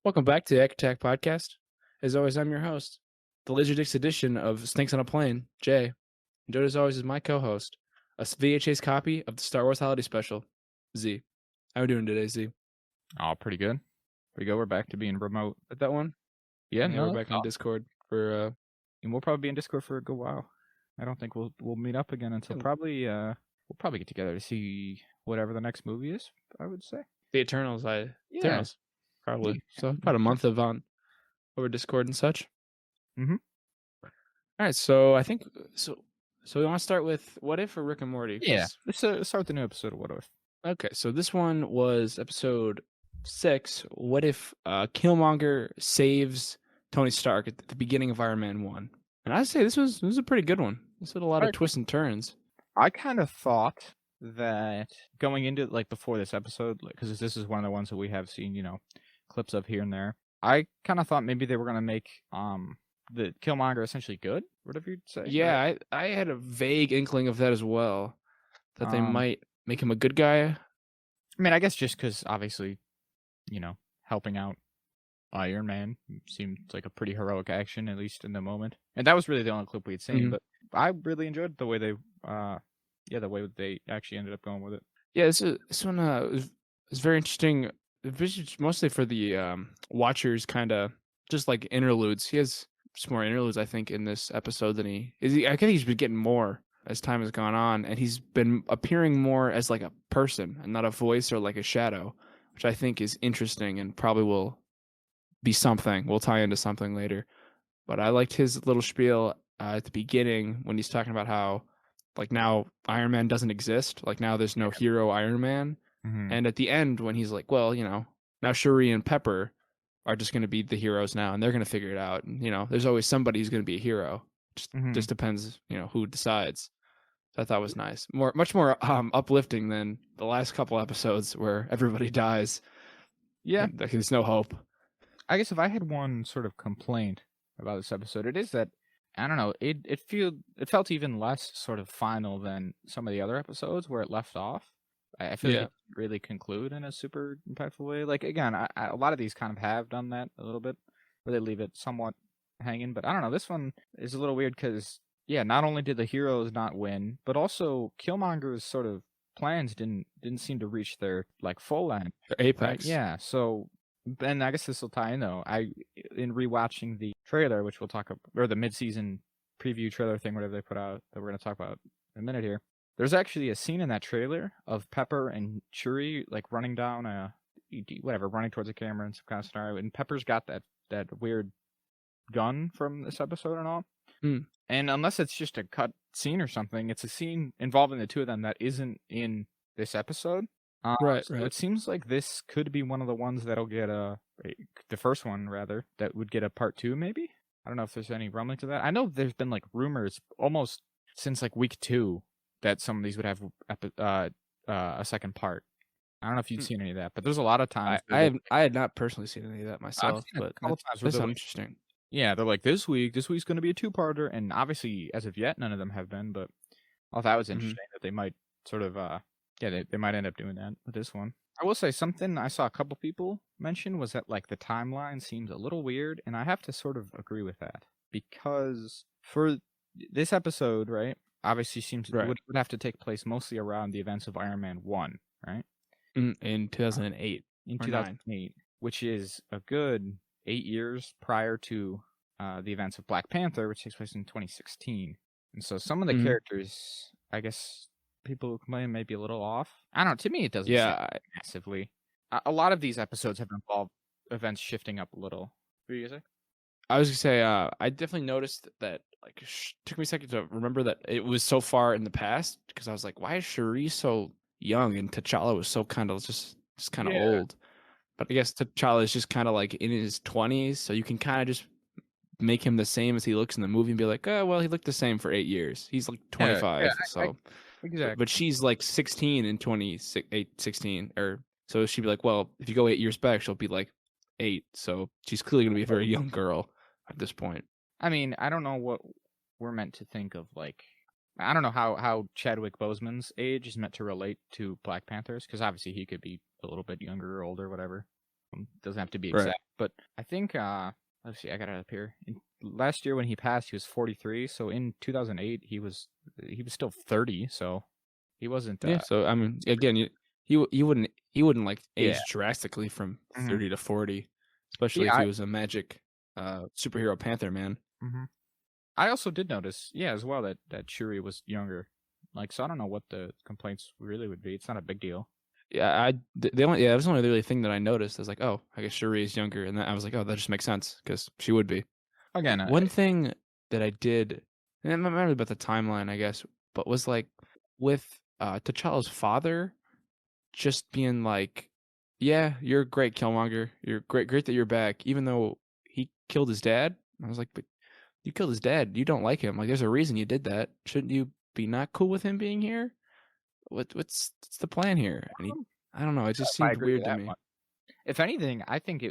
Welcome back to the Egg Attack Podcast. As always, I'm your host, the Lizardix edition of Snakes on a Plane, Jay. And joined as always is my co-host, a VHS copy of the Star Wars Holiday Special, Z. How are we doing today, Z? Oh, pretty good. Pretty good. We're back to being remote. At that one? Yeah, We're no, back on Discord for and we'll probably be in Discord for a good while. I don't think we'll meet up again until we'll probably get together to see whatever the next movie is. I would say the Eternals. Eternals, probably. Yeah. So about a month of on over Discord and such. Mhm. All right, so I think so. So we want to start with What If or Rick and Morty? Yeah. Let's start the new episode of What If. Okay, so this one was episode 6. What if Killmonger saves Tony Stark at the beginning of Iron Man 1? And I'd say this was a pretty good one. This had a lot of twists and turns. I kind of thought that going into before this episode, because this is one of the ones that we have seen, clips of here and there. I kind of thought maybe they were gonna make the Killmonger essentially good, whatever you'd say. Yeah, I had a vague inkling of that as well, that they might make him a good guy. I mean, I guess just because obviously, helping out Iron Man seemed like a pretty heroic action, at least in the moment. And that was really the only clip we had seen. But I really enjoyed the way they, the way they actually ended up going with it. Yeah, this one is very interesting. Mostly for the watchers, kind of just like interludes. He has some more interludes, I think, in this episode than I think he's been getting more as time has gone on, and he's been appearing more as like a person and not a voice or like a shadow, which I think is interesting and probably will be something. We'll tie into something later. But I liked his little spiel at the beginning when he's talking about how like now Iron Man doesn't exist. Like now there's no hero Iron Man. Mm-hmm. And at the end when he's like, well, now Shuri and Pepper are just going to be the heroes now, and they're going to figure it out. And, there's always somebody who's going to be a hero. Just depends, who decides. So I thought was nice. Much more uplifting than the last couple episodes where everybody dies. Yeah. There's no hope. I guess if I had one sort of complaint about this episode, it is that, I don't know, it felt even less sort of final than some of the other episodes where it left off. I feel like it didn't really conclude in a super impactful way. Like, again, a lot of these kind of have done that a little bit, where they leave it somewhat hanging. But I don't know, this one is a little weird because, not only did the heroes not win, but also Killmonger's sort of plans didn't seem to reach their, full end. Their apex. Right? Yeah, so... And I guess this will tie in though. In rewatching the trailer, which we'll talk about, or the mid-season preview trailer thing, whatever they put out, that we're going to talk about in a minute here. There's actually a scene in that trailer of Pepper and Shuri running down running towards the camera in some kind of scenario. And Pepper's got that weird gun from this episode and all. And unless it's just a cut scene or something, it's a scene involving the two of them that isn't in this episode. Right. It seems like this could be one of the ones that'll get the first one rather, that would get a part 2 maybe? I don't know if there's any rumbling to that. I know there's been rumors almost since week 2 that some of these would have a second part. I don't know if you'd seen any of that, but there's a lot of times. I had not personally seen any of that myself, but a couple times that's interesting. Yeah, they're like, this week's going to be a 2-parter, and obviously as of yet none of them have been, but I thought that was interesting that they might sort of they might end up doing that with this one. I will say something I saw a couple people mention was that the timeline seems a little weird, and I have to sort of agree with that because for this episode, right, obviously would have to take place mostly around the events of Iron Man 1, right? In 2008. In 2008, which is a good 8 years prior to the events of Black Panther, which takes place in 2016. And so some of the characters, I guess, people who complain may be a little off. I don't know. To me, it doesn't seem massively. A lot of these episodes have involved events shifting up a little. What were you gonna say? I was gonna say, I definitely noticed that. Took me a second to remember that it was so far in the past because I was like, why is Shuri so young and T'Challa was so kind of just kind of old? But I guess T'Challa is just kind of in his 20s, so you can kind of just make him the same as he looks in the movie and be like, oh, well, he looked the same for 8 years. He's 25, so. Exactly. But she's 16 in 2016, so she'd be like, well, if you go 8 years back, she'll be 8. So she's clearly gonna be a very young girl at this point. I mean, I don't know what we're meant to think of. I don't know how Chadwick Boseman's age is meant to relate to Black Panther's, because obviously he could be a little bit younger or older, whatever. Doesn't have to be Right. exact, but I think let's see, I got it up here. Last year when he passed, he was 43. So in 2008, he was still 30. So he wasn't. Yeah. So I mean, again, he wouldn't like Yeah. age drastically from Hmm. 30 to 40, especially Yeah. if he was a magic superhero Panther man. I also did notice, yeah, as well that Shuri was younger. Like, so I don't know what the complaints really would be. It's not a big deal. Yeah, the only that was the only really thing that I noticed. I was like, oh, I guess Shuri is younger, and then I was like, oh, that just makes sense because she would be. Again, One thing that I did, and I'm not really about the timeline, I guess, but was like with T'Challa's father just being like, "Yeah, you're great, Killmonger. You're great that you're back," even though he killed his dad. I was like, "But you killed his dad. You don't like him. Like, there's a reason you did that. Shouldn't you be not cool with him being here? What's the plan here?" And he, um, I don't know. It just I seemed agree with weird to that me. one. If anything, I think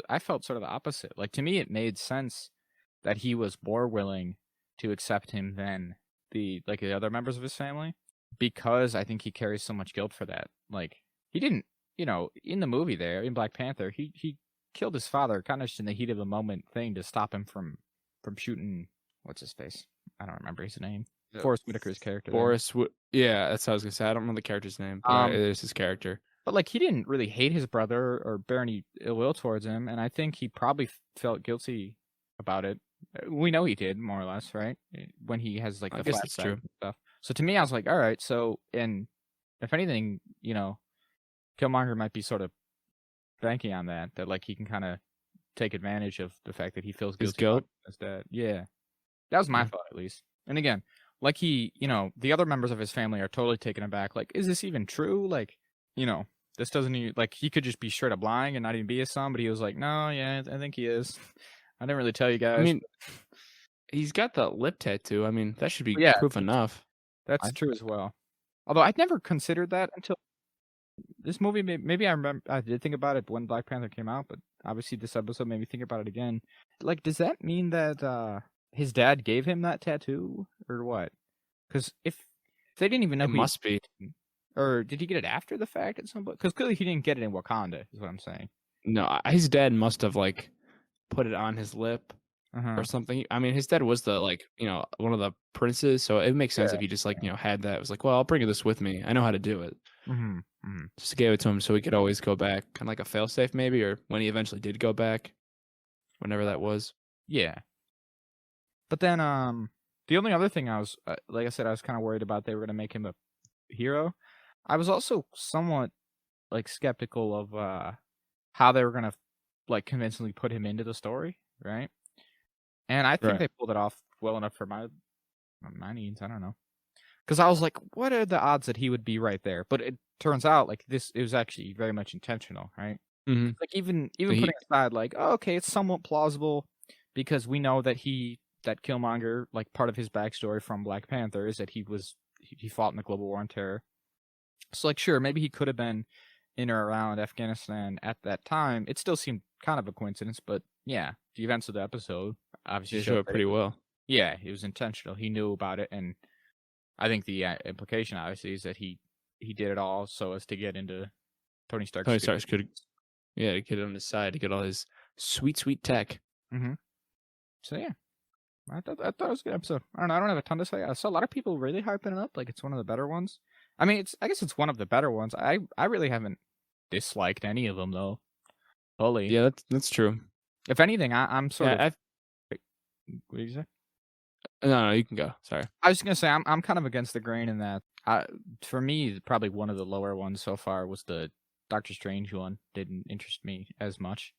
I felt sort of the opposite. Like to me, it made sense that he was more willing to accept him than the other members of his family, because I think he carries so much guilt for that. Like he didn't, in the movie there in Black Panther, he killed his father kind of just in the heat of the moment thing to stop him from shooting what's his face. I don't remember his name. Yeah. Forrest Whitaker's character there. Boris, yeah, that's what I was gonna say. I don't know the character's name, but it Um, is his character. But like he didn't really hate his brother or bear any ill will towards him, and I think he probably felt guilty about it. We know he did, more or less, right? When he has like I the guess that's flashback true. and stuff. So to me, I was like, all right. So, and if anything, Killmonger might be sort of banking on that like he can kind of take advantage of the fact that he feels His guilty about guilt. his dad. Yeah, that was my Yeah. thought at least. And again, like the other members of his family are totally taken aback. Like, is this even true? Like, this doesn't even like he could just be straight up lying and not even be his son, but he was like, no, yeah, I think he is. I didn't really tell you I guys. mean, he's got the lip tattoo. I mean, that should be But yeah, proof enough. that's true as well. Although I'd never considered that until this movie. Maybe I remember I did think about it when Black Panther came out, but obviously this episode made me think about it again. Like, does that mean that his dad gave him that tattoo or what? Because if they didn't even know It who he must be. or did he get it after the fact at some point? Because clearly he didn't get it in Wakanda, is what I'm saying. No, his dad must have like put it on his lip Uh-huh. or something. I mean, his dad was the like, one of the princes, so it makes sense Yeah. if he just like, had that. It was like, well, I'll bring this with me. I know how to do it. Mm-hmm. Mm-hmm. Just gave it to him so he could always go back, kind of like a failsafe maybe, or when he eventually did go back, whenever that was. Yeah. But then, the only other thing I was, like I said, I was kind of worried about they were gonna make him a hero. I was also somewhat like skeptical of how they were gonna like convincingly put him into the story, right? And I think Right. they pulled it off well enough for my needs. I don't know, because I was like, what are the odds that he would be right there? But it turns out like it was actually very much intentional, right? Mm-hmm. Like even So putting aside like, oh, okay, it's somewhat plausible because we know that Killmonger, like part of his backstory from Black Panther is that he fought in the global war on terror. So like sure, maybe he could have been in or around Afghanistan at that time. It still seemed kind of a coincidence, but yeah, the events of the episode obviously they show showed it that pretty well. yeah, it was intentional. He knew about it, and I think the implication obviously is that he did it all so as to get into Tony Stark's Tony good. Stark could, yeah, to get it on his side to get all his sweet tech. Mm-hmm. So yeah, I thought it was a good episode. I don't know. I don't have a ton to say. I saw a lot of people really hyping it up, like it's one of the better ones. I mean, I guess it's one of the better ones. I really haven't disliked any of them though. Fully. Yeah, that's true. If anything, I'm sort of. Yeah, What did you say? no, you can go. Sorry. I was gonna say I'm kind of against the grain in that. For me, probably one of the lower ones so far was the Doctor Strange one. Didn't interest me as much.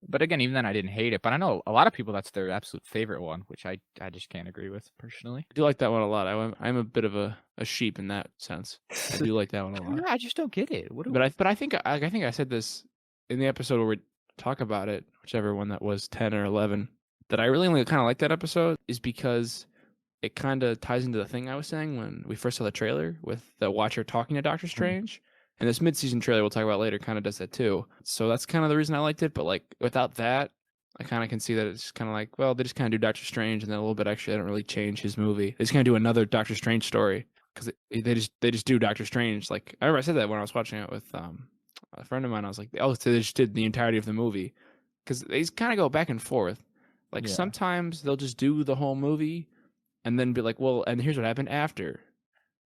But again, even then, I didn't hate it. But I know a lot of people that's their absolute favorite one, which I just can't agree with personally. I do like that one a lot. I'm a bit of a sheep in that sense. I do like that one a lot. I just don't get it. But I think I said this in the episode where we talk about it, whichever one that was, 10 or 11. That I really only kind of like that episode is because it kind of ties into the thing I was saying when we first saw the trailer with the Watcher talking to Doctor Strange. And this mid-season trailer we'll talk about later kind of does that too. So that's kind of the reason I liked it. But like without that, I kind of can see that it's kind of like, well, they just kind of do Doctor Strange and then a little bit extra. They don't really change his movie. They just kind of do another Doctor Strange story because they just do Doctor Strange. Like I remember I said that when I was watching it with a friend of mine. I was like, oh, so they just did the entirety of the movie because they kind of go back and forth. Like Yeah. sometimes they'll just do the whole movie and then be like, well, and here's what happened after.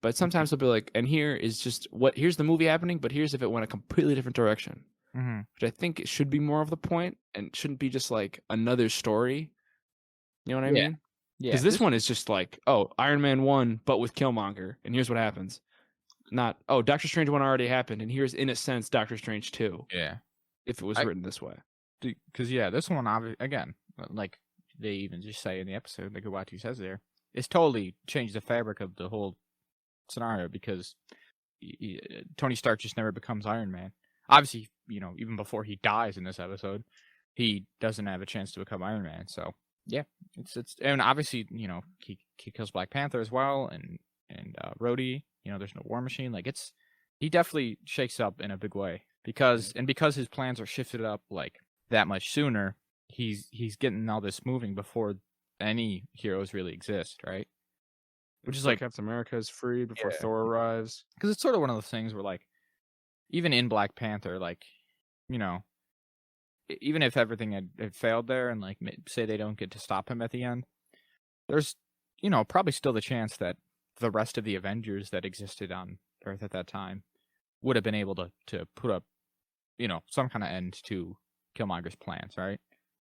But sometimes they'll be like, and here is just here's the movie happening, but here's if it went a completely different direction. Mm-hmm. Which I think it should be more of the point and shouldn't be just like another story. You know what I Yeah. mean? Yeah. Because this one is just like, oh, Iron Man 1, but with Killmonger, and here's what happens. Not, oh, Doctor Strange 1 already happened, and here's, in a sense, Doctor Strange 2, Yeah. if it was written this way. Because this one, again, like they even just say in the episode, like what he says there, it's totally changed the fabric of the whole scenario because Tony Stark just never becomes Iron Man. Obviously, even before he dies in this episode, he doesn't have a chance to become Iron Man. So yeah, it's and obviously he kills Black Panther as well, and Rhodey. There's no War Machine. Like he definitely shakes up in a big way because his plans are shifted up like that much sooner. He's getting all this moving before any heroes really exist, right? Which is like Captain America is freed before Yeah. Thor arrives. Because it's sort of one of those things where, like, even in Black Panther, like, even if everything had failed there and, like, say they don't get to stop him at the end, there's, probably still the chance that the rest of the Avengers that existed on Earth at that time would have been able to put up, some kind of end to Killmonger's plans, right?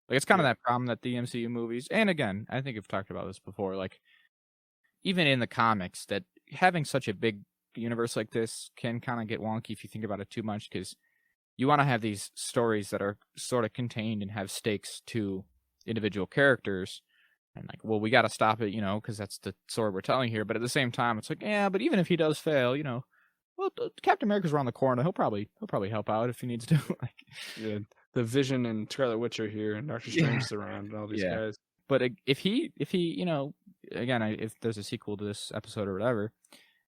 Like, it's kind of that problem that the MCU movies, and again, I think I've talked about this before, like, even in the comics, that having such a big universe like this can kind of get wonky if you think about it too much, because you want to have these stories that are sort of contained and have stakes to individual characters. And like, well, we got to stop it, because that's the story we're telling here. But at the same time, it's like, yeah, but even if he does fail, well, Captain America's around the corner. He'll probably help out if he needs to. Yeah, the Vision and Scarlet Witch are here, and Doctor Strange is around, and all these guys. But if he, again, if there's a sequel to this episode or whatever,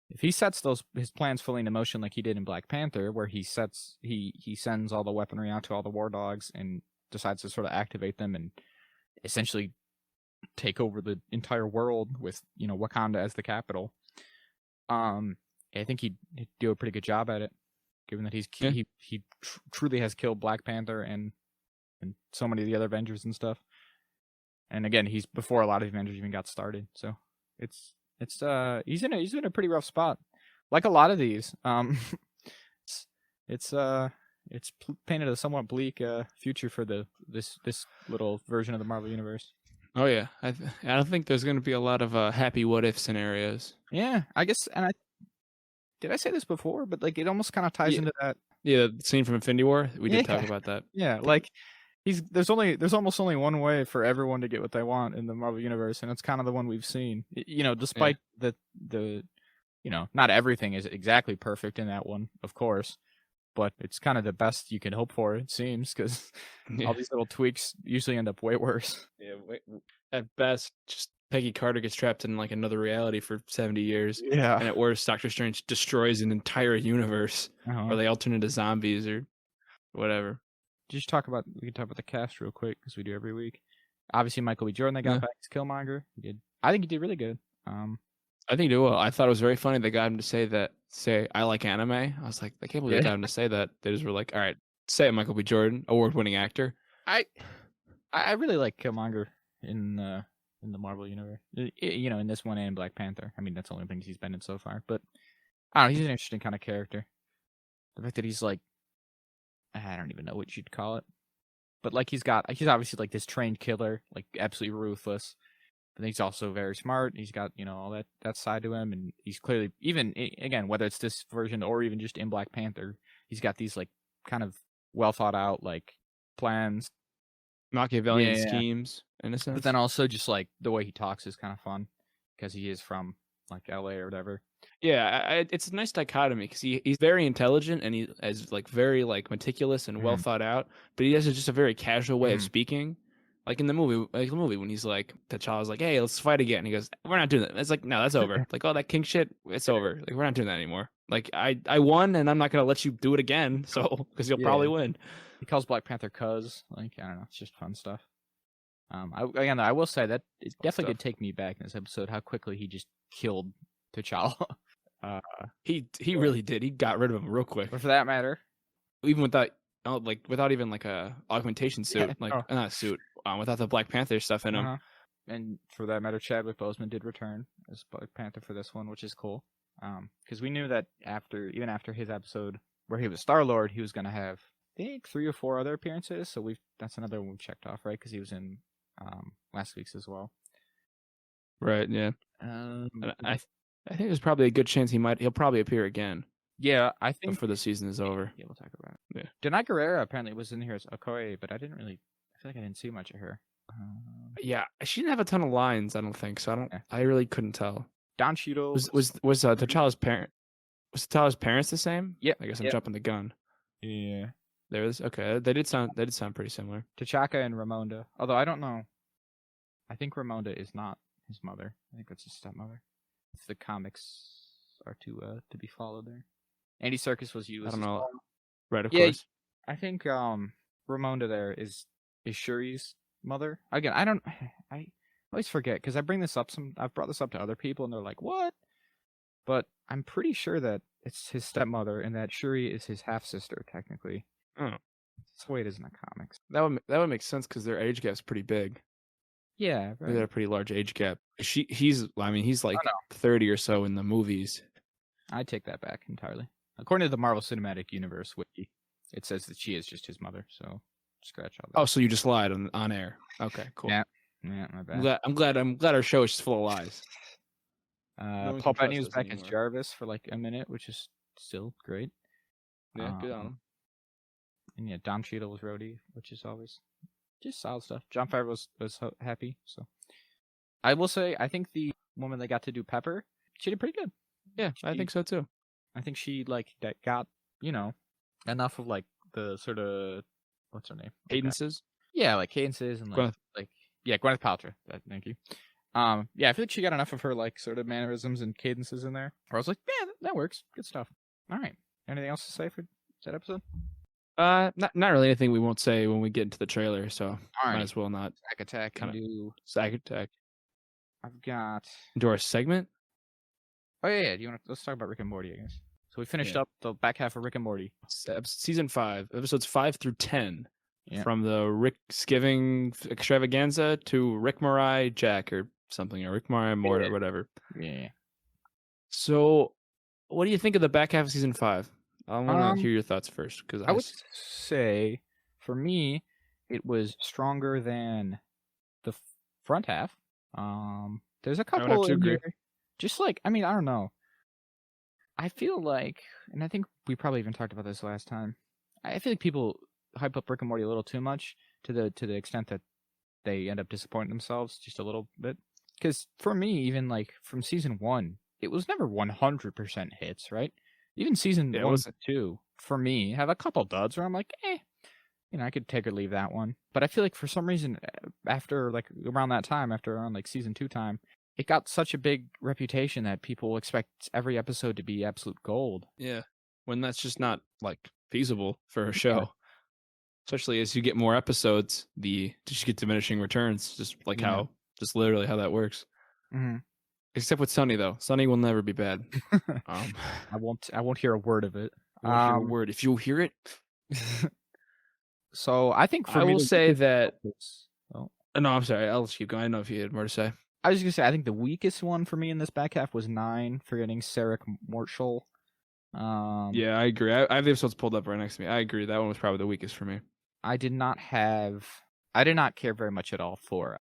if he sets his plans fully into motion like he did in Black Panther, where he sends all the weaponry out to all the war dogs and decides to sort of activate them and essentially take over the entire world with Wakanda as the capital, I think he'd do a pretty good job at it, given that he truly has killed Black Panther and so many of the other Avengers and stuff. And again, he's before a lot of Avengers even got started, so he's in a pretty rough spot, like a lot of these. It's painted a somewhat bleak future for this little version of the Marvel universe. Oh yeah, I don't think there's going to be a lot of happy what if scenarios. Yeah, I guess, and did I say this before? But like, it almost kind of ties into that. Yeah, the scene from Infinity War. We did talk about that. Yeah, like there's almost only one way for everyone to get what they want in the Marvel universe, and it's kind of the one we've seen. Despite the not everything is exactly perfect in that one, of course, but it's kind of the best you can hope for, it seems, because all these little tweaks usually end up way worse. Yeah, at best, just Peggy Carter gets trapped in like another reality for 70 years. Yeah, and at worst, Doctor Strange destroys an entire universe, or they all turn into zombies or whatever. We can talk about the cast real quick, because we do every week. Obviously, Michael B. Jordan, they got back as Killmonger. I think he did really good. I think he did well. I thought it was very funny they got him to say I like anime. I was like, I can't believe they got him to say that. They just were like, all right, say it, Michael B. Jordan, award-winning actor. I really like Killmonger in the Marvel universe. In this one and in Black Panther. I mean, that's the only things he's been in so far. But I don't know, he's an interesting kind of character. The fact that he's like, I don't even know what you'd call it, but like he's obviously like this trained killer, like absolutely ruthless. But he's also very smart. He's got all that side to him, and he's clearly, even again, whether it's this version or even just in Black Panther, he's got these like kind of well thought out like plans, Machiavellian schemes in a sense. But then also just like the way he talks is kind of fun because he is from like LA or whatever. Yeah, it's a nice dichotomy because he's very intelligent and he is like very like meticulous and well thought out, but he has just a very casual way of speaking. Like in the movie when he's like, T'Challa's like, hey, let's fight again. He goes, we're not doing that. It's like, no, that's over. Like, oh, that king shit, it's over. Like, we're not doing that anymore. Like, I won and I'm not gonna let you do it again. So because you'll probably win. He calls Black Panther cuz. Like, I don't know, it's just fun stuff. I will say that it definitely did take me back in this episode how quickly he just killed T'Challa. He really did. He got rid of him real quick. But for that matter, even without without even like a augmentation suit, Yeah. like Oh. not a suit, without the Black Panther stuff in him. Uh-huh. And for that matter, Chadwick Boseman did return as Black Panther for this one, which is cool. Because we knew that even after his episode where he was Star-Lord, he was gonna have, I think, 3 or 4 other appearances. So that's another one we checked off, right? Because he was in last week's as well. Right. Yeah. Um, And I think there's probably a good chance he'll probably appear again yeah, I think before the season is over. Yeah, we'll talk about it. Yeah. Denai Guerrera apparently was in here as Okoye, but I feel like I didn't see much of her. Yeah, she didn't have a ton of lines. I don't think so. Yeah. I really couldn't tell. Don Cheadle Was T'Challa's parent? Was T'Challa's parents the same? Yep. I guess I'm Yep. jumping the gun. Yeah. There was okay. They did sound pretty similar. T'Chaka and Ramonda. Although I don't know. I think Ramonda is not his mother. I think that's his stepmother. If the comics are to be followed there. Andy Serkis was you. I don't know. Well. Right, of Yeah, course. I think Ramonda there is Shuri's mother. Again, I always forget because I've brought this up to other people and they're like, "What?" But I'm pretty sure that it's his stepmother and that Shuri is his half sister technically. Oh. That's the way it is in the comics. That would make sense because their age gap's pretty big. Yeah, They got right. a pretty large age gap. He's like 30 or so in the movies. I take that back entirely. According to the Marvel Cinematic Universe wiki, it says that she is just his mother. So scratch all that. Oh, so you just lied on air. Okay, cool. Yeah, my bad. I'm glad our show is just full of lies. one Paul can Bettany trust was us back as anymore. Jarvis for like a minute, which is still great. Yeah, good on him. And yeah, Don Cheadle was Rhodey, which is always just solid stuff. Jon Favreau was happy. So I will say, I think the woman that got to do Pepper, she did pretty good. Yeah, I think so too. I think she that got enough of like the sort of what's her name Cadences. Yeah, like cadences and Gwyneth Paltrow. Thank you. Yeah, I feel like she got enough of her like sort of mannerisms and cadences in there. Where I was like, yeah, that works. Good stuff. All right. Anything else to say for that episode? Not really anything we won't say when we get into the trailer. So All right. might as well not. Sack Attack. Sack Attack. I've got. Do our segment. Oh yeah. Let's talk about Rick and Morty, I guess. So we finished up the back half of Rick and Morty. Season 5, episodes 5 through 10. Yeah. From the Rick Skiving extravaganza to Rick Morai Jack or something, or Rick Morai Mort or whatever. Yeah. So, what do you think of the back half of season 5? I want to hear your thoughts first, because I would say, for me, it was stronger than the front half. There's a couple in here. Just like, I mean, I don't know. I feel like, and I think we probably even talked about this last time. I feel like people hype up Rick and Morty a little too much to the extent that they end up disappointing themselves just a little bit. Because for me, even like from season 1, it was never 100% hits, right? Even season 1 and 2, for me, have a couple duds where I'm like, I could take or leave that one. But I feel like for some reason, after like around that time, after around like season 2 time, it got such a big reputation that people expect every episode to be absolute gold. Yeah, when that's just not like feasible for a show. Especially as you get more episodes, just get diminishing returns. Just like just literally how that works. Mm-hmm. Except with Sunny though, Sunny will never be bad. I won't hear a word of it. I won't hear a word. If you hear it. So I think I will say that. No, I'm sorry. I'll just keep going. I don't know if you had more to say. I was gonna say I think the weakest one for me in this back half was 9 for getting Sarek Morshall. Yeah, I agree. I have the episodes pulled up right next to me. I agree. That one was probably the weakest for me. I did not care very much at all for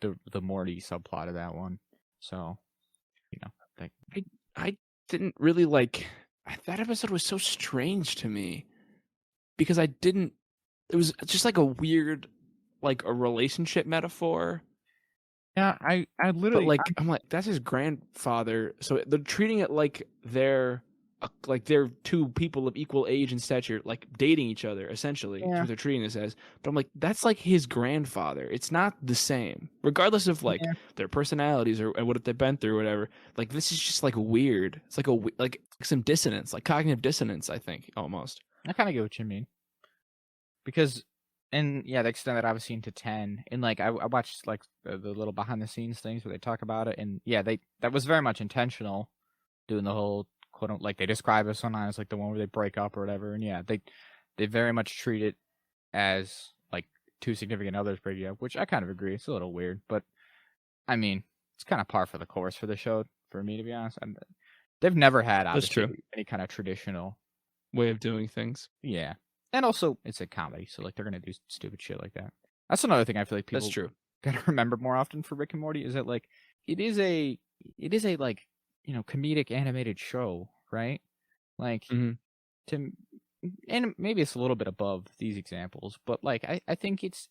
the Morty subplot of that one. So, I didn't really like that episode. Was so strange to me because it was just like a weird, like a relationship metaphor. Yeah, I literally, I'm like, that's his grandfather. So they're treating it like they're two people of equal age and stature, like dating each other, essentially. That's what they're treating this as. But I'm like, that's like his grandfather. It's not the same, regardless of like their personalities or what they've been through, or whatever. Like this is just like weird. It's like some dissonance, like cognitive dissonance. I think almost. I kind of get what you mean. Because, and yeah, they extend that obviously into 10, and like I watched like the little behind the scenes things where they talk about it, and yeah, that was very much intentional, doing the whole quote, like they describe it sometimes like the one where they break up or whatever, and yeah, they very much treat it as like two significant others breaking up, which I kind of agree. It's a little weird, but I mean, it's kind of par for the course for the show, for me, to be honest. They've never had, That's obviously, true. any kind of traditional. Way of doing things. Yeah. And also, it's a comedy, so like they're going to do stupid shit like that. That's another thing I feel like That's people true. gotta remember more often for Rick and Morty is that like it is a like, comedic animated show, right? Like hmm to and maybe it's a little bit above these examples, but like I think it's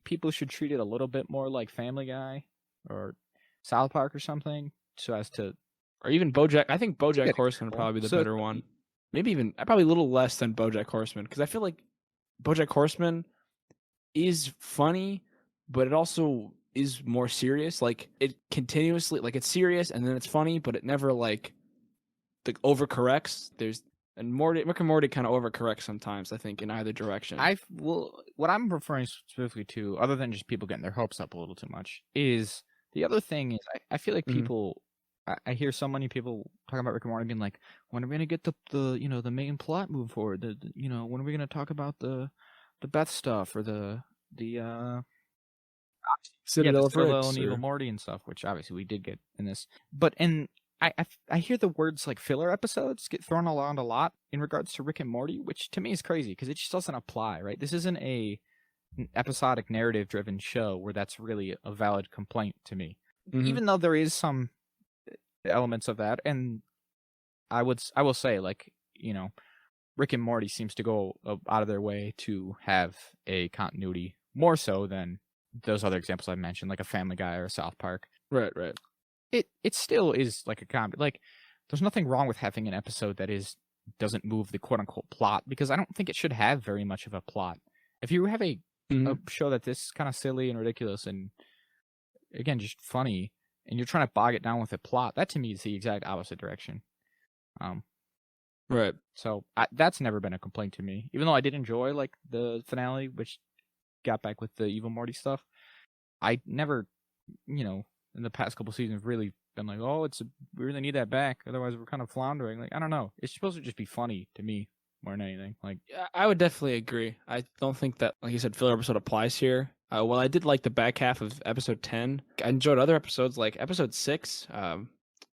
people should treat it a little bit more like Family Guy or South Park or something, so as to Or even BoJack. I think it's a BoJack good Horseman would example. probably be the So better one. Maybe even probably a little less than BoJack Horseman because I feel like BoJack Horseman is funny, but it also is more serious. Like it continuously, like it's serious and then it's funny, but it never like overcorrects. Rick and Morty kind of overcorrects sometimes. I think in either direction. what I'm referring specifically to, other than just people getting their hopes up a little too much, is the other thing is I feel like Mhm. people. I hear so many people talking about Rick and Morty being like, when are we gonna get the the main plot moving forward? When are we gonna talk about the Beth stuff or the yeah, the Citadel of Citadel Ricks and Evil or Morty and stuff, which obviously we did get in this. But I hear the words like filler episodes get thrown around a lot in regards to Rick and Morty, which to me is crazy because it just doesn't apply, right? This isn't an episodic narrative driven show where that's really a valid complaint to me. Mhm. Even though there is some elements of that, and I will say, like, Rick and Morty seems to go out of their way to have a continuity more so than those other examples I mentioned, like a Family Guy or a South Park. right. It still is like a comedy. Like, there's nothing wrong with having an episode that doesn't move the quote unquote plot, because I don't think it should have very much of a plot. If you have a Mhm. show that this kind of silly and ridiculous and again just funny, and you're trying to bog it down with a plot, that to me is the exact opposite direction. Right. So that's never been a complaint to me, even though I did enjoy like the finale, which got back with the Evil Morty stuff. I never, in the past couple seasons, really been like, oh, we really need that back, otherwise we're kind of floundering. Like, I don't know, it's supposed to just be funny to me more than anything. Like, Yeah, I would definitely agree. I don't think that, like you said, filler episode applies here. Well, I did like the back half of episode 10. I enjoyed other episodes, like episode 6,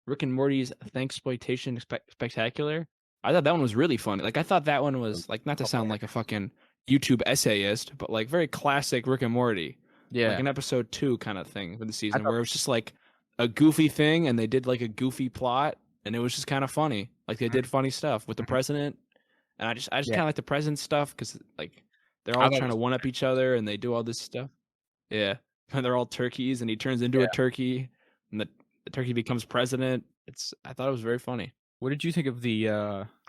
Rick and Morty's Thanksploitation Spectacular. I thought that one was really funny. Like, I thought that one was, like, not to sound like a fucking YouTube essayist, but, like, very classic Rick and Morty. yeah, Like an episode 2 kind of thing for the I season, thought where it was just, like, a goofy thing, and they did, like, a goofy plot, and it was just kind of funny. Like, they did funny stuff with the president. And I just yeah, kind of like the present stuff because like they're I all thought it trying to was one up each other and they do all this stuff. Yeah, and they're all turkeys and he turns into yeah. a turkey and the turkey becomes president. I thought it was very funny. What did you think of the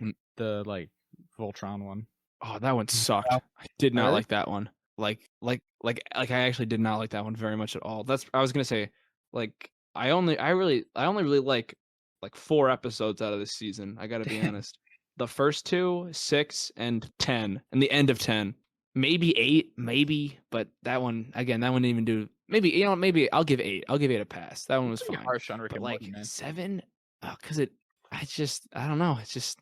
Mm. like Voltron one? Oh, that one sucked. Oh, I did not really? like that one. I actually did not like that one very much at all. I was gonna say, like I only really like 4 episodes out of this season. I gotta be honest. The first 2, 6, and 10, and the end of 10. Maybe 8, maybe, but that one again, that one didn't even do. Maybe I'll give 8. I'll give 8 a pass. That one was Pretty fine. harsh on Rick But and Morty, like man. 7, because I don't know. It's just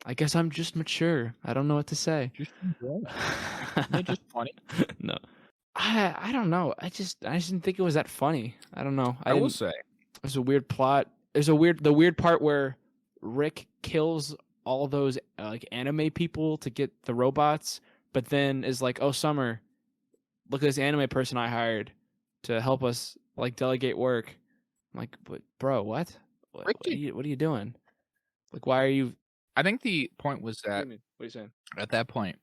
I guess I'm just mature. I don't know what to say. Just enjoy it. They're just funny. No. I don't know. I just didn't think it was that funny. I don't know. I will say, There's a weird plot. The weird part where Rick kills all those like anime people to get the robots, but then is like, "Oh, Summer, look at this anime person I hired to help us like delegate work." I'm like, "But bro, what? What, Rick what, are, did, you, what are you doing? Like, why are you?" I think the point was What do that you mean? What are you saying? at that point,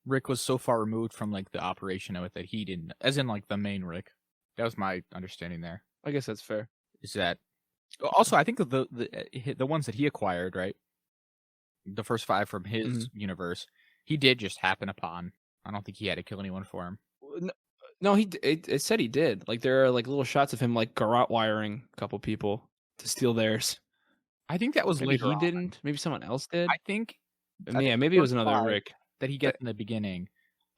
Rick was so far removed from like the operation of it that he didn't, as in like the main Rick. That was my understanding there. I guess that's fair. Is that also? I think the ones that he acquired, right? The first 5 from his universe, he did just happen upon. I don't think he had to kill anyone for him. No, it said he did. Like there are like little shots of him like garrote wiring a couple people to steal theirs. I think that was Maybe later he on. didn't. Maybe someone else did. I think Yeah, maybe the it was first another 5 Rick. that he gets in the beginning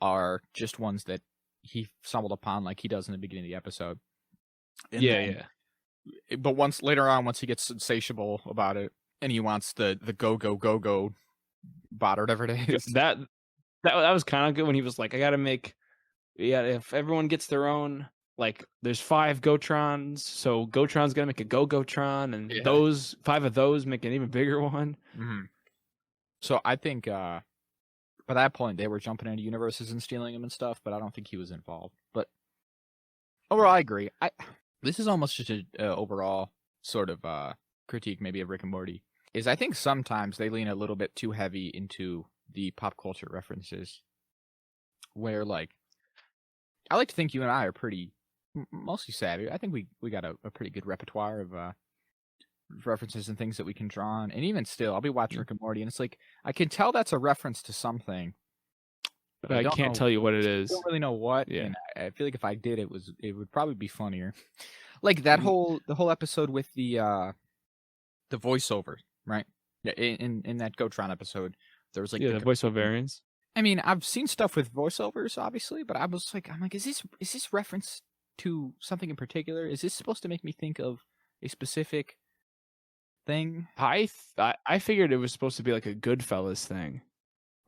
are just ones that he stumbled upon, like he does in the beginning of the episode. And Yeah. But later on, once he gets insatiable about it, and he wants the go bot or whatever it is. that was kind of good when he was like, I gotta make, yeah, if everyone gets their own, like, there's 5 Gotrons, so Gotron's gonna make a Gotron, and Yeah. those 5 of those make an even bigger one. Mhm. So I think by that point they were jumping into universes and stealing them and stuff, but I don't think he was involved. But overall, I agree. This is almost just a overall sort of critique maybe of Rick and Morty. Is I think sometimes they lean a little bit too heavy into the pop culture references, where like I like to think you and I are pretty mostly savvy. I think we got a pretty good repertoire of references and things that we can draw on. And even still, I'll be watching Rick and Morty, and it's like I can tell that's a reference to something, but But I don't can't know. tell you what it I is. don't really know what, Yeah. and I feel like if I did, it would probably be funnier. Like that the whole episode with the voiceover, right? Yeah, in that Gotron episode, there was like Yeah, the voiceover variants. I mean, I've seen stuff with voiceovers, obviously, but I'm like, is this reference to something in particular? Is this supposed to make me think of a specific thing? I figured it was supposed to be like a Goodfellas thing.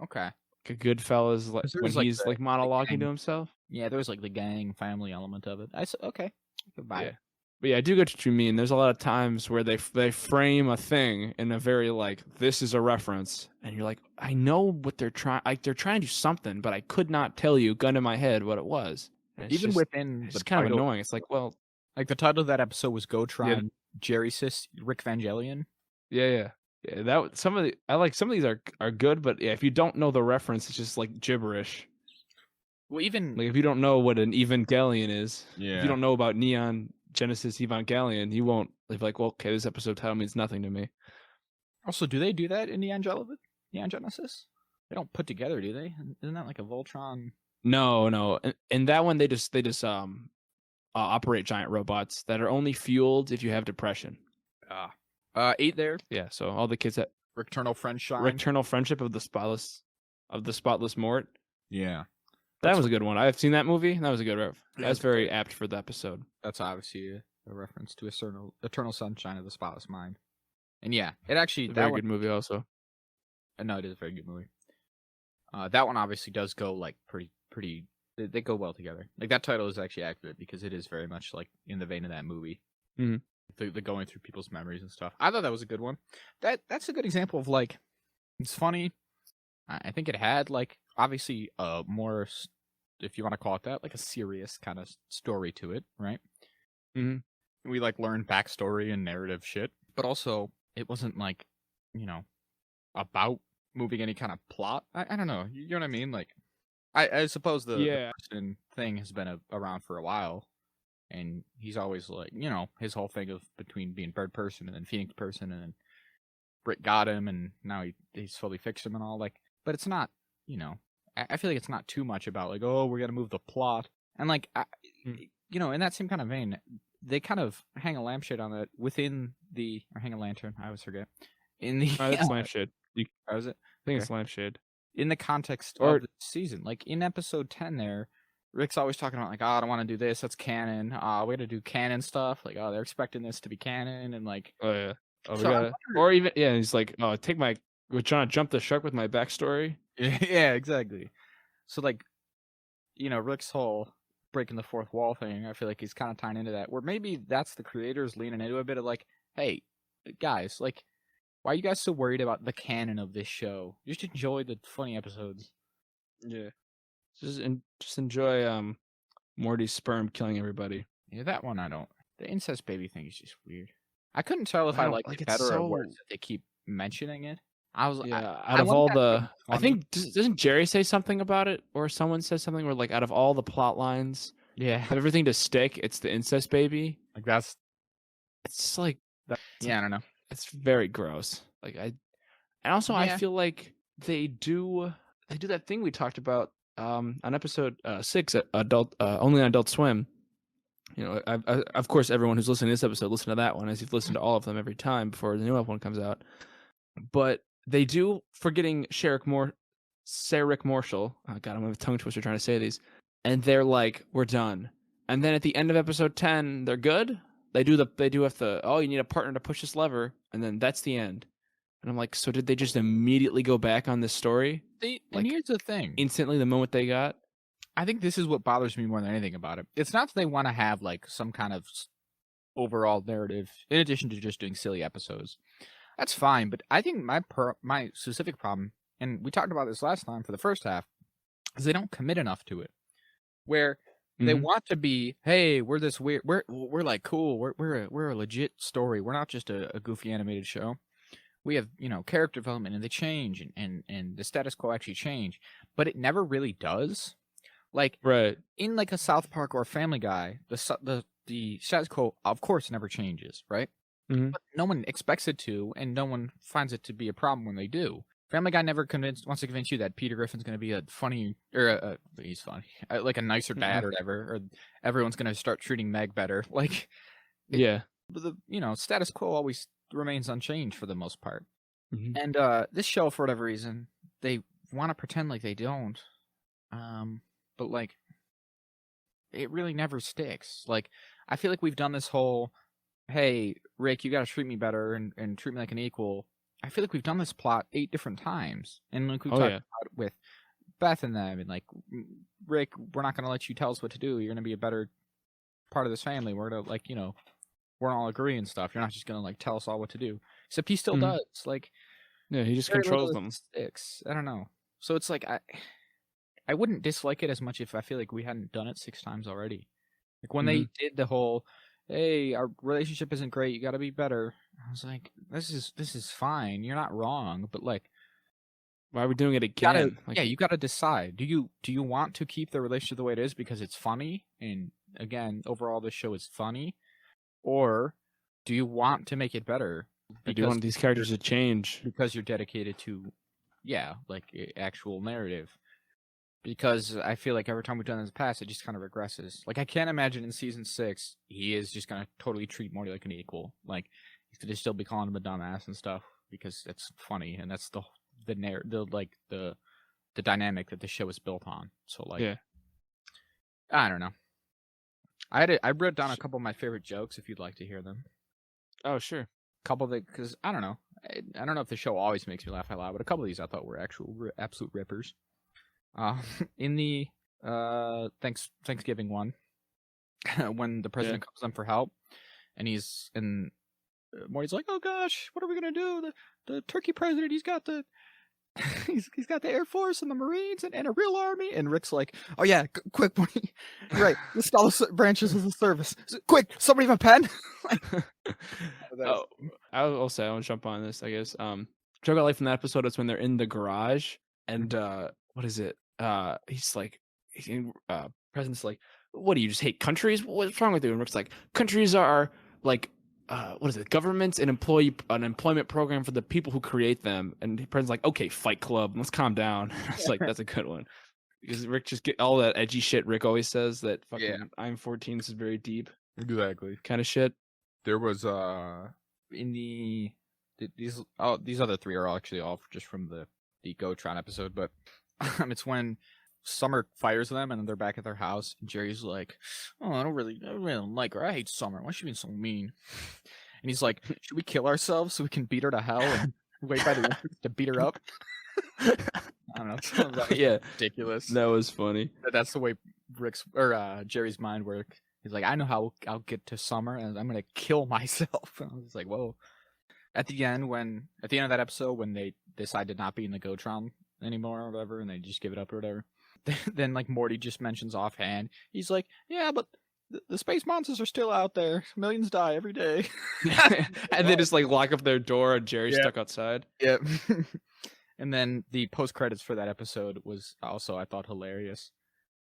Okay. Like a Goodfellas, like 'Cause there when was, like, he's like the monologuing gang to himself. Yeah, there was like the gang family element of it. Okay, I could buy Yeah. it. But yeah, I do get what you mean. There's a lot of times where they frame a thing in a very like, this is a reference, and you're like, I know what they're trying. Like they're trying to do something, but I could not tell you, gun to my head, what it was. And it's Even just, within it's the kind of title, annoying. It's like, well, like the title of that episode was yeah, Gotron, Jerry Sis, Rick Vangelion. yeah. That some of the I like some of these are good, but yeah, if you don't know the reference, it's just like gibberish. Well, even Like if you don't know what an Evangelion is, if yeah. you don't know about Neon Genesis Evangelion, you won't like, well, okay, this episode title means nothing to me. Also, do they do that in Neon Genesis? They don't put together, do they? Isn't that like a Voltron? No. In that one, they just operate giant robots that are only fueled if you have depression. 8 there. Yeah, so all the kids that Recternal Friendshine. Returnal Friendship of the Spotless Mort. Yeah, That was a good one. I've seen that movie. That was a good ref. Yeah, That's it's very great. apt for the episode. That's obviously a reference to Eternal Sunshine of the Spotless Mind. And yeah, it actually Very good movie also. No, it is a very good movie. That one obviously does go like pretty. They go well together. Like that title is actually accurate because it is very much like in the vein of that movie. Mhm. The going through people's memories and stuff. I thought that was a good one. That's a good example of like, it's funny. I think it had like obviously more, if you want to call it that, like a serious kind of story to it, right? Mhm. We like learned backstory and narrative shit, but also it wasn't like, about moving any kind of plot. I don't know. You know what I mean? Like, I suppose the person thing has been around for a while, and he's always like, his whole thing of between being bird person and then Phoenix person, and then Britt got him, and now he's fully fixed him and all. Like, but it's not, I feel like it's not too much about like, oh, we're gonna move the plot, and like, in that same kind of vein, they kind of hang a lampshade on that within or hang a lantern. I always forget. In the That's lampshade. How is it? I think it's lampshade. In the context of the season, like in episode 10 there, Rick's always talking about like, oh, I don't want to do this, that's canon. We gotta do canon stuff. Like, oh, they're expecting this to be canon, and like, Oh yeah. Oh, so or even he's like, oh, we're trying to jump the shark with my backstory. yeah, exactly. So like, Rick's whole breaking the fourth wall thing, I feel like he's kind of tying into that, where maybe that's the creators leaning into a bit of like, hey, guys, like, why are you guys so worried about the canon of this show? Just enjoy the funny episodes. Yeah. Just enjoy Morty's sperm killing everybody. Yeah, that one I don't. The incest baby thing is just weird. I couldn't tell if I liked it better or worse if they keep mentioning it. I was out of all the, I think doesn't Jerry say something about it, or someone says something where like out of all the plot lines, have everything to stick, it's the incest baby. Like it's just like that. Yeah, I don't know. It's very gross. Like I feel like they do that thing we talked about on episode 6, adult only on Adult Swim. I of course everyone who's listening to this episode listen to that one, as you've listened to all of them every time before the new one comes out. But they do, forgetting Sherrick Marshall. Oh God, I'm gonna have a tongue twister trying to say these. And they're like, we're done. And then at the end of episode 10, they're good. They do have the, oh, you need a partner to push this lever, and then that's the end. And I'm like, so did they just immediately go back on this story? And Like here's the thing. instantly the moment they got? I think this is what bothers me more than anything about it. It's not that they want to have like some kind of overall narrative in addition to just doing silly episodes. That's fine, but I think my specific problem, and we talked about this last time for the first half, is they don't commit enough to it. Where they Mhm. want to be, hey, we're this weird, we're like cool, we're a legit story. We're not just a goofy animated show. We have, character development and they change and the status quo actually change, but it never really does. Like Right. in like a South Park or Family Guy, the status quo of course never changes, right? Mhm. But no one expects it to, and no one finds it to be a problem when they do. Family Guy never wants to convince you that Peter Griffin's going to be a funny, or he's funny, like a nicer dad or whatever, or everyone's going to start treating Meg better. Like, Yeah. the status quo always remains unchanged for the most part. Mhm. And this show, for whatever reason, they want to pretend like they don't. But like, it really never sticks. Like, I feel like we've done this whole, hey, Rick, you got to treat me better and treat me like an equal. I feel like we've done this plot 8 different times. And like we Oh talked yeah. about with Beth and them, and like, Rick, we're not going to let you tell us what to do. You're going to be a better part of this family. We're going to, like, we're all agree and stuff. You're not just going to, like, tell us all what to do. Except he still Mhm. does. Like, Yeah, he just very little controls that them. sticks. I don't know. So it's like, I wouldn't dislike it as much if I feel like we hadn't done it 6 times already. Like when Mhm. they did the whole, "Hey, our relationship isn't great. You got to be better." I was like, "This is fine. You're not wrong, but like, Why are we doing it gotta again? Like, yeah, you got to decide. Do you want to keep the relationship the way it is because it's funny? And again, overall, this show is funny, or do you want to make it better I do want these you're characters to change. because you're dedicated to, yeah, like actual narrative?" Because I feel like every time we've done it in the past, it just kind of regresses. Like, I can't imagine in season 6, he is just gonna totally treat Morty like an equal. Like, he's gonna still be calling him a dumbass and stuff because it's funny, and that's the dynamic that the show is built on. So, like, Yeah. I don't know. I wrote down a couple of my favorite jokes if you'd like to hear them. Oh sure. Couple that, because I don't know. I don't know if the show always makes me laugh out loud, but a couple of these I thought were actual absolute rippers. Uh, in the Thanksgiving one, when the Yeah. president comes in for help, and Morty's like, "Oh gosh, what are we gonna do? The turkey president, he's got the he's got the Air Force and the Marines and a real army." And Rick's like, "Oh yeah, quick, Morty, right? List all the branches of the service. Quick, somebody have a pen." Oh, I'll say I want to jump on this. I guess. Joke I like from that episode is when they're in the garage and what is it? President's like, what do you just hate countries? What's wrong with you? And Rick's like, countries are like what is it? Governments and an employment program for the people who create them. And the president's like, okay, Fight Club, let's calm down. It's like that's a good one. Because Rick just get all that edgy shit Rick always says that fucking Yeah, I'm 14, this is very deep exactly. kind of shit. There was in these other 3 are actually all just from the Gotron episode, but it's when Summer fires them and they're back at their house, and Jerry's like, "Oh, I really don't like her. I hate Summer. Why is she being so mean?" And he's like, "Should we kill ourselves so we can beat her to hell and wait by the entrance to beat her up?" I don't know. That was Yeah, ridiculous. that was funny. That's the way Jerry's mind works. He's like, "I know how I'll get to Summer, and I'm gonna kill myself." And I was like, "Whoa!" At the end of that episode, when they decide to not be in the Gotron anymore or whatever, and they just give it up or whatever, then like Morty just mentions offhand, he's like, "Yeah, but the space monsters are still out there. Millions die every day." And they just like lock up their door and Jerry's Yeah. stuck outside. Yep. And then the post credits for that episode was also, I thought, hilarious.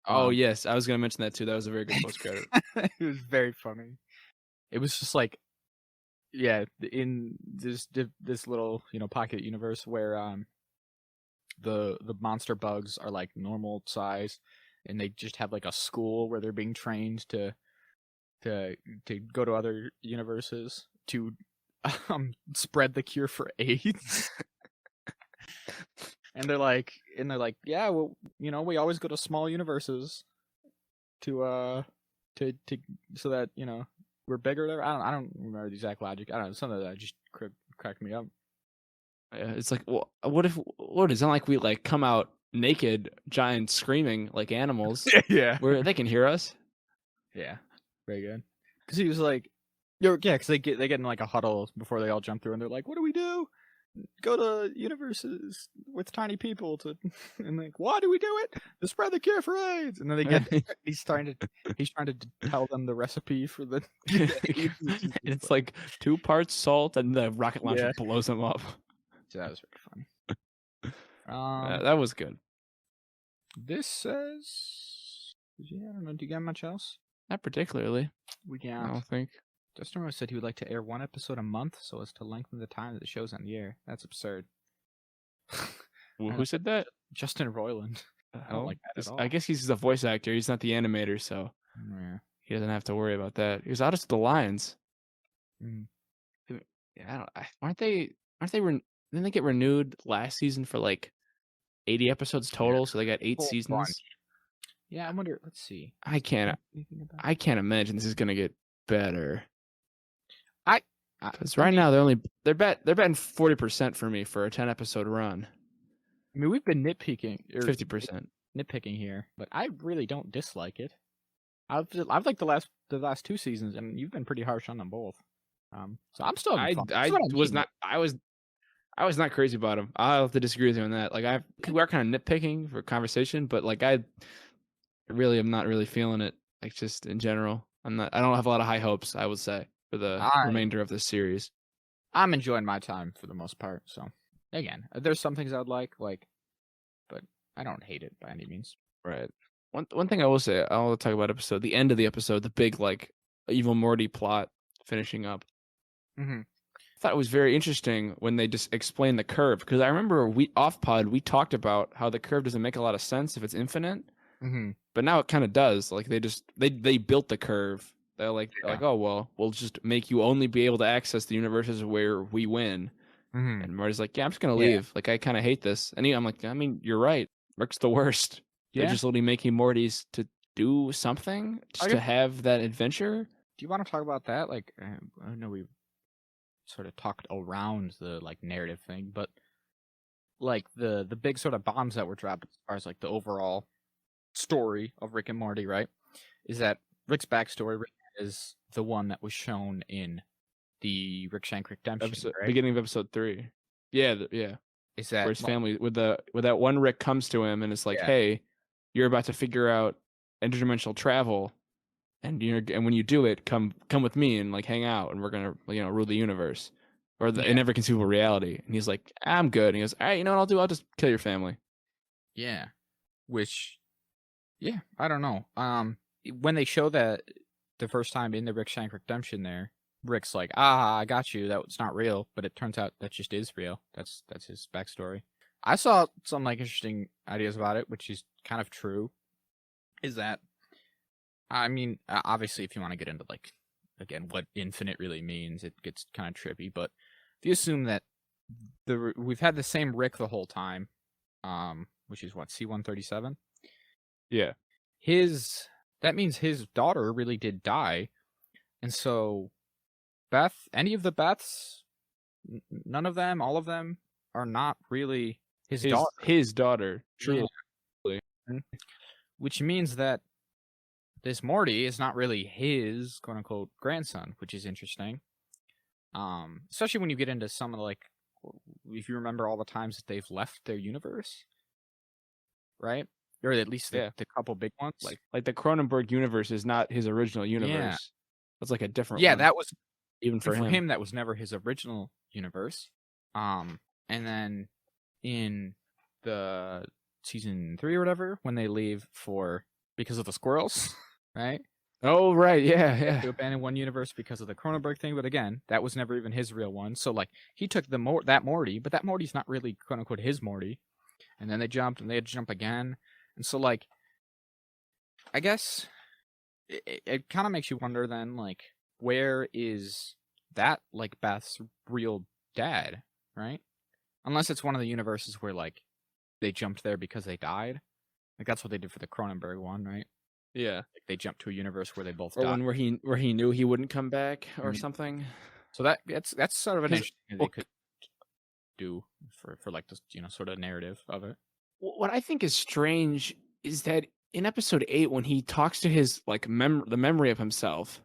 Oh yes, I was gonna mention that too. That was a very good post credit. It was very funny. It was just like, yeah, in this little pocket universe where the monster bugs are like normal size, and they just have like a school where they're being trained to go to other universes to spread the cure for AIDS. And they're like, yeah, well, we always go to small universes to so that we're bigger there. I don't remember the exact logic. I don't know, something that just cracked me up. It's like, well, what is it not like we like come out naked, giant, screaming like animals, Yeah. where they can hear us? Yeah. Very good. Because he was like, yeah, because they get in like a huddle before they all jump through, and they're like, "What do we do? Go to universes with tiny people to," and like, "Why do we do it? To spread the cure for AIDS." And then they get he's trying to tell them the recipe for the AIDS. It's like 2 parts salt, and the rocket launcher Yeah. blows them up. So that was very funny. That was good. This says, yeah, I don't know. Do you got much else? Not particularly. We I got. don't think. Justin Rose said he would like to air 1 episode a month so as to lengthen the time that the show's on the air. That's absurd. Who said that? Justin Roiland. I don't like that at all. I guess he's the voice actor. He's not the animator, so Yeah. he doesn't have to worry about that. He was out of the Lions. Mm. Yeah, aren't they? Didn't they get renewed last season for like 80 episodes total? Yeah. So they got 8 Whole seasons. bunch. Yeah, I wonder. Let's see. I can't imagine this is gonna get better. Because right now they're betting 40% for me for a 10 episode run. I mean, we've been nitpicking 50%. nitpicking here, but I really don't dislike it. I've liked the last 2 seasons, and you've been pretty harsh on them both. So I'm still. I was not crazy about him. I'll have to disagree with you on that. Like we are kind of nitpicking for conversation, but like I really am not really feeling it. Like just in general, I don't have a lot of high hopes, I would say, for the remainder of this series. I'm enjoying my time for the most part. So again, there's some things I'd like, but I don't hate it by any means. Right. One thing I will say, I'll talk about the end of the episode, the big like evil Morty plot finishing up. Mm-hmm. I thought it was very interesting when they just explained the curve, because I remember off pod we talked about how the curve doesn't make a lot of sense if it's infinite, but now it kind of does. Like they built the curve. They're like, oh well, we'll just make you only be able to access the universes where we win. And Marty's like, yeah, I'm just gonna leave. Like I kind of hate this. And I'm like, I mean, you're right. Rick's the worst. Yeah. They're just literally making Mortys to do something, just to have that adventure. Do you want to talk about that? Like, I know we sort of talked around the like narrative thing, but like the big sort of bombs that were dropped as far as like the overall story of Rick and Morty, right? Is that Rick's backstory is the one that was shown in the Rick Shank Redemption, right? Beginning of episode 3. Yeah, yeah. Is that where his family with that one Rick comes to him and it's like, hey, you're about to figure out interdimensional travel, and when you do it, come with me and like hang out, and we're gonna rule the universe, or in every conceivable reality. And he's like, I'm good. And he goes, all right, you know what I'll do? I'll just kill your family. Yeah, I don't know. When they show that the first time in the Rick Shank Redemption, there, Rick's like, I got you. That's not real, but it turns out that just is real. That's his backstory. I saw some like interesting ideas about it, which is kind of true. Is that, I mean, obviously, if you want to get into like, again, what infinite really means, it gets kind of trippy. But if you assume that we've had the same Rick the whole time, which is what, C-137? Yeah. That means his daughter really did die, and so any of the Beths, none of them, all of them, are not really his daughter. His daughter, truly. Yeah. Which means that this Morty is not really his quote unquote grandson, which is interesting. Especially when you get into some of if you remember all the times that they've left their universe, right? Or at least the couple big ones. Like the Cronenberg universe is not his original universe. Yeah. That's like a different one. That was even for him. That was never his original universe. And then in the season 3 or whatever, when they leave because of the squirrels, right? Oh right, yeah. To abandon one universe because of the Cronenberg thing, but again, that was never even his real one. So like he took that Morty, but that Morty's not really quote unquote his Morty. And then they jumped, and they had to jump again. And so, like, I guess it kind of makes you wonder then, like, where is that, like, Beth's real dad, right? Unless it's one of the universes where, like, they jumped there because they died. Like, that's what they did for the Cronenberg one, right? Yeah. Like, they jumped to a universe where they both died. Or one where he knew he wouldn't come back or something. So that's sort of an interesting thing. do for like this, sort of narrative of it. What I think is strange is that in episode 8, when he talks to his like the memory of himself,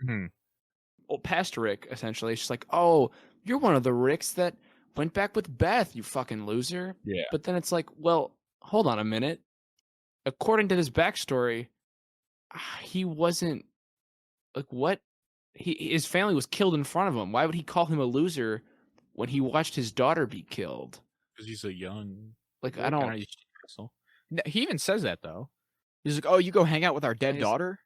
well, past Rick, essentially, it's just like, oh, you're one of the Ricks that went back with Beth, you fucking loser. Yeah. But then it's like, well, hold on a minute. According to this backstory, he wasn't like what his family was killed in front of him. Why would he call him a loser when he watched his daughter be killed? Because he's a young, like I don't. He even says that though. He's like, "Oh, you go hang out with our dead daughter."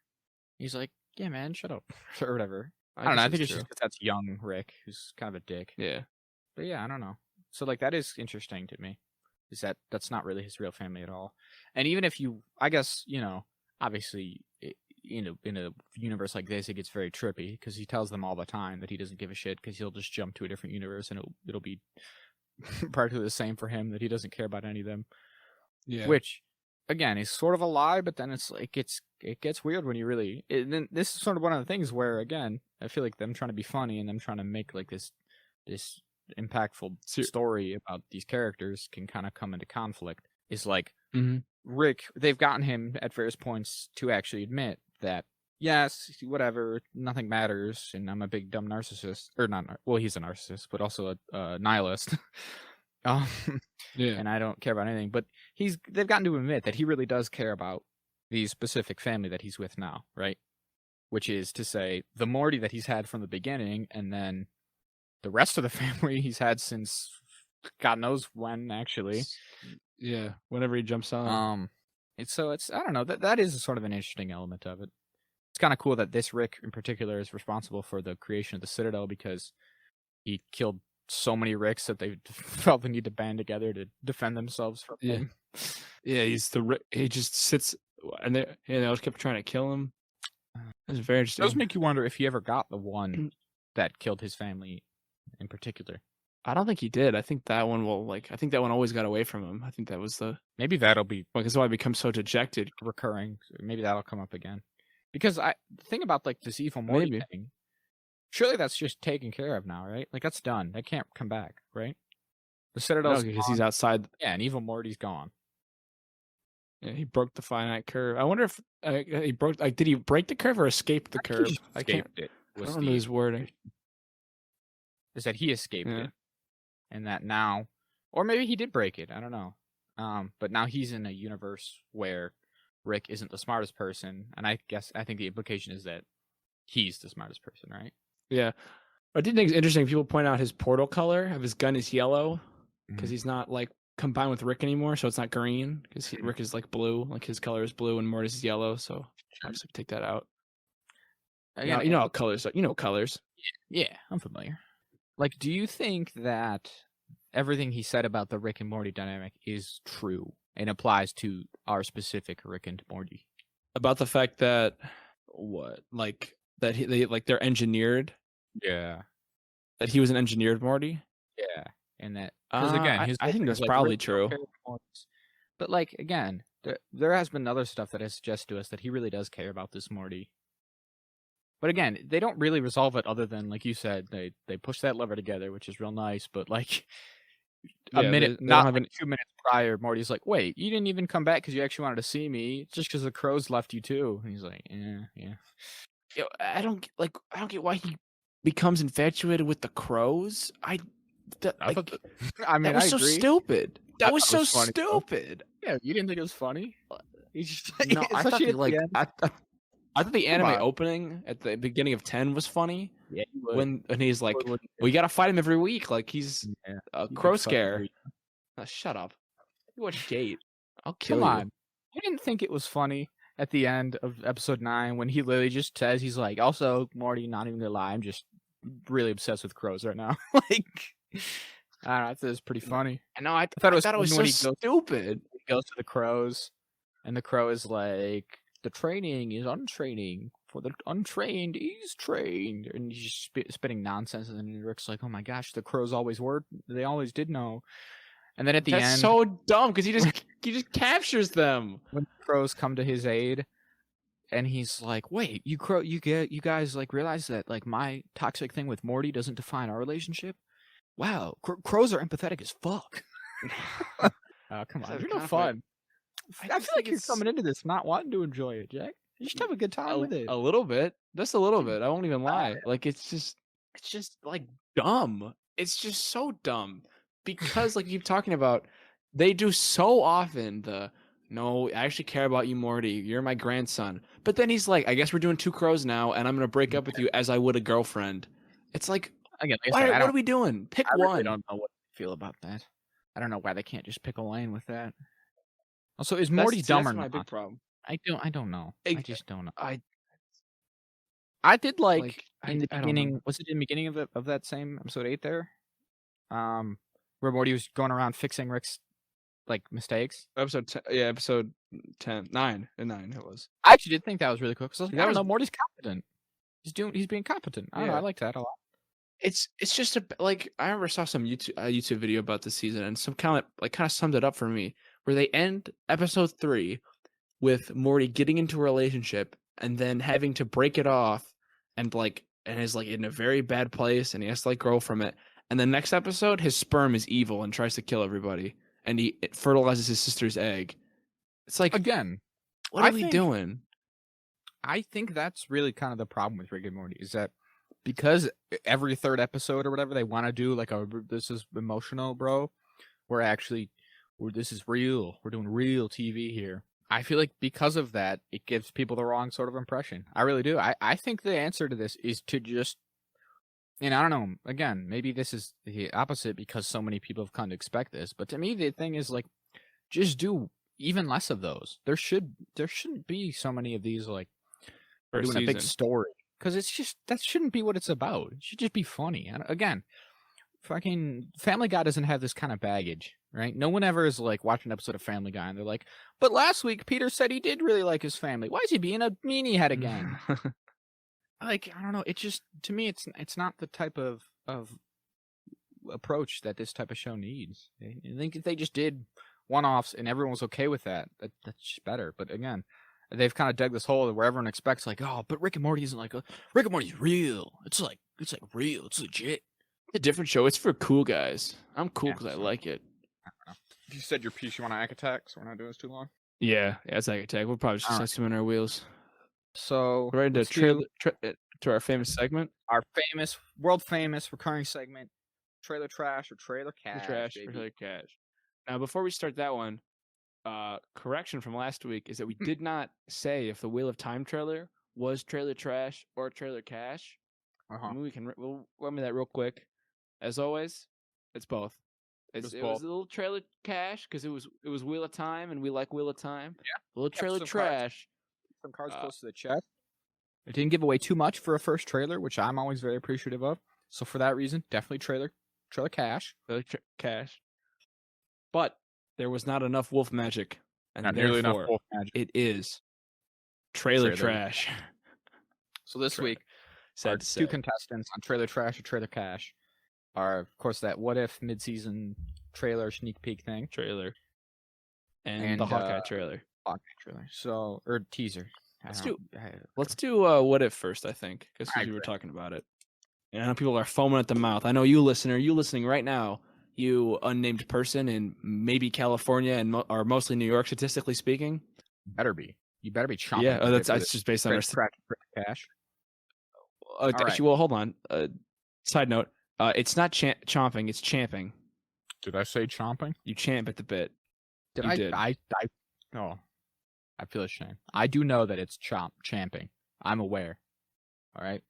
He's like, "Yeah, man, shut up," or whatever. I don't know. I think it's just because that's young Rick, who's kind of a dick. Yeah. But yeah, I don't know. So like that is interesting to me. Is that's not really his real family at all? And even if I guess obviously, in a universe like this, it gets very trippy because he tells them all the time that he doesn't give a shit because he'll just jump to a different universe and it'll be practically the same for him, that he doesn't care about any of them. Yeah. Which, again, is sort of a lie, but then it's like it gets weird when you really. Then this is sort of one of the things where, again, I feel like them trying to be funny and them trying to make like this impactful story about these characters can kind of come into conflict. Is like Rick, they've gotten him at various points to actually admit that yes, whatever, nothing matters, and I'm a big dumb narcissist, or not. Well, he's a narcissist, but also a nihilist. Yeah, and I don't care about anything. But they've gotten to admit that he really does care about the specific family that he's with now, right? Which is to say, the Morty that he's had from the beginning, and then the rest of the family he's had since God knows when, actually. Yeah, whenever he jumps on. It's I don't know, that is sort of an interesting element of it. It's kind of cool that this Rick in particular is responsible for the creation of the Citadel because he killed so many Ricks that they felt the need to band together to defend themselves from him. Yeah, he just sits and they just kept trying to kill him. That's very interesting. It does make you wonder if he ever got the one that killed his family in particular. I don't think he did. I think that one I think that one always got away from him. I think that was maybe that'll be that's why I become so dejected. Recurring. Maybe that'll come up again. Because the thing about like this evil Morty thing, surely that's just taken care of now, right? Like that's done. That can't come back, right? The Citadel's because he's outside. Yeah, and evil Morty's gone. Yeah, he broke the finite curve. I wonder if he broke. Like, did he break the curve or escape the curve? I can't. I don't know his wording. Is that he escaped it, and that now, or maybe he did break it. I don't know. But now he's in a universe where Rick isn't the smartest person, and I think the implication is that he's the smartest person, right? Yeah. I did think it's interesting. People point out his portal color of his gun is yellow because he's not like combined with Rick anymore, so it's not green because Rick is like blue, like his color is blue, and Mortis is yellow. So I'll just take that out. Yeah, you know how colors. You know colors. Yeah, I'm familiar. Like, do you think that everything he said about the Rick and Morty dynamic is true and applies to our specific Rick and Morty? About the fact that they're engineered. Yeah. That he was an engineered Morty. Yeah, and that because again, I think that's probably true. But like again, there has been other stuff that has suggested to us that he really does care about this Morty. But again, they don't really resolve it other than, like you said, they push that lever together, which is real nice. But like a minute, not like 2 minutes prior, Morty's like, "Wait, you didn't even come back because you actually wanted to see me, just because the crows left you too." And he's like, "Yeah." Yo, I don't get why he becomes infatuated with the crows. I mean, that was so stupid. That was so stupid. Yeah, you didn't think it was funny? He's just no, I thought the anime opening at the beginning of 10 was funny. Yeah, when he's like, "We gotta fight him every week." Like he's a crow scare. Shut up. You watch Gate. I'll kill you. Come on. You didn't think it was funny at the end of episode 9 when he literally just says, he's like, "Also, Morty, not even gonna lie, I'm just really obsessed with crows right now." Like, I don't know. I thought it was pretty funny. I know. I thought it was so stupid. He goes to the crows, and the crow is like, "The training is untraining. For the untrained is trained." And he's just spitting nonsense. And then Rick's like, "Oh my gosh, the crows always were. They always did know." And then at the end, that's so dumb because he just captures them when the crows come to his aid, and he's like, "Wait, you guys like realize that like my toxic thing with Morty doesn't define our relationship?" wow, crows are empathetic as fuck. Come on, you're no fun. I feel like you're coming into this not wanting to enjoy it, Jack. You should have a good time with it. A little bit, just a little bit. I won't even lie. Like it's just like dumb. It's just so dumb because like you keep talking about, they do so often the no, I actually care about you, Morty. You're my grandson. But then he's like, I guess we're doing two crows now, and I'm gonna break up with you as I would a girlfriend. It's like, Again, like I said, what are we doing? Pick I one. really don't know what to feel about that. I don't know why they can't just pick a lane with that. Also, is Morty dumb or That's my not? big problem. I don't know. I just don't know. I I did like in the I don't know. beginning. Was it in the beginning of that same episode 8 there? Where Morty was going around fixing Rick's like mistakes. Episode 10, yeah, episode 10, 9 and 9 it was. I actually did think that was really cool because I was like, Morty's competent. He's being competent. I don't know, I like that a lot. It's just like I remember saw some YouTube video about this season, and some kind of summed it up for me, where they end episode 3 with Morty getting into a relationship and then having to break it off and is like in a very bad place, and he has to like grow from it. And the next episode, his sperm is evil and tries to kill everybody, and he fertilizes his sister's egg. It's like, again, what are we doing? I think that's really kind of the problem with Rick and Morty, is that because every third episode or whatever they want to do like this is emotional, bro. This is real. We're doing real TV here. I feel like because of that, it gives people the wrong sort of impression. I really do. I think the answer to this is to just, and I don't know, again, maybe this is the opposite because so many people have come to expect this, but to me the thing is like, just do even less of those. There shouldn't be so many of these like doing a big story. Because it's just, that shouldn't be what it's about. It should just be funny. And again, fucking Family Guy doesn't have this kind of baggage, right? No one ever is like watching an episode of Family Guy and they're like, but last week Peter said he did really like his family. Why is he being a meanie head again? Like, I don't know. It just, to me, it's not the type of approach that this type of show needs. I think if they just did one-offs and everyone was okay with that, that's better. But again, they've kind of dug this hole where everyone expects like, oh, but Rick and Morty isn't like Rick and Morty's real. It's like real. It's legit. It's a different show. It's for cool guys. I'm cool because I like it. I don't know. If you said your piece, you want to Ack Attack, so we're not doing this too long. Yeah, it's Ack Attack. We'll probably just spin our wheels. So right into to our famous segment. Our world famous recurring segment, Trailer Trash or Trailer Cash. Trailer Cash. Now, before we start that one, correction from last week is that we did not say if the Wheel of Time trailer was Trailer Trash or Trailer Cash. We'll run me that real quick. As always, it's both. It was a little Trailer Cash because it was Wheel of Time and we like Wheel of Time. Yeah. A little Trailer Trash. Some cards close to the chest. It didn't give away too much for a first trailer, which I'm always very appreciative of. So for that reason, definitely Trailer Cash. Cash. But there was not enough wolf magic. And not nearly enough wolf magic. It is Trailer Trash. So this week, our two contestants on Trailer Trash or Trailer Cash are, of course, that What If mid-season trailer sneak peek thing. And the Hawkeye trailer. So, or teaser. Let's do What If first, I think, because we were talking about it. And I know people are foaming at the mouth. I know you listening right now, you unnamed person in maybe California and or mostly New York, statistically speaking. You better be chomping. Yeah, that's just based on our cash. Actually, well, hold on. Side note, it's not chomping, it's champing. Did I say chomping? You champ at the bit. Did. No. I feel ashamed. I do know that it's champing. I'm aware. All right?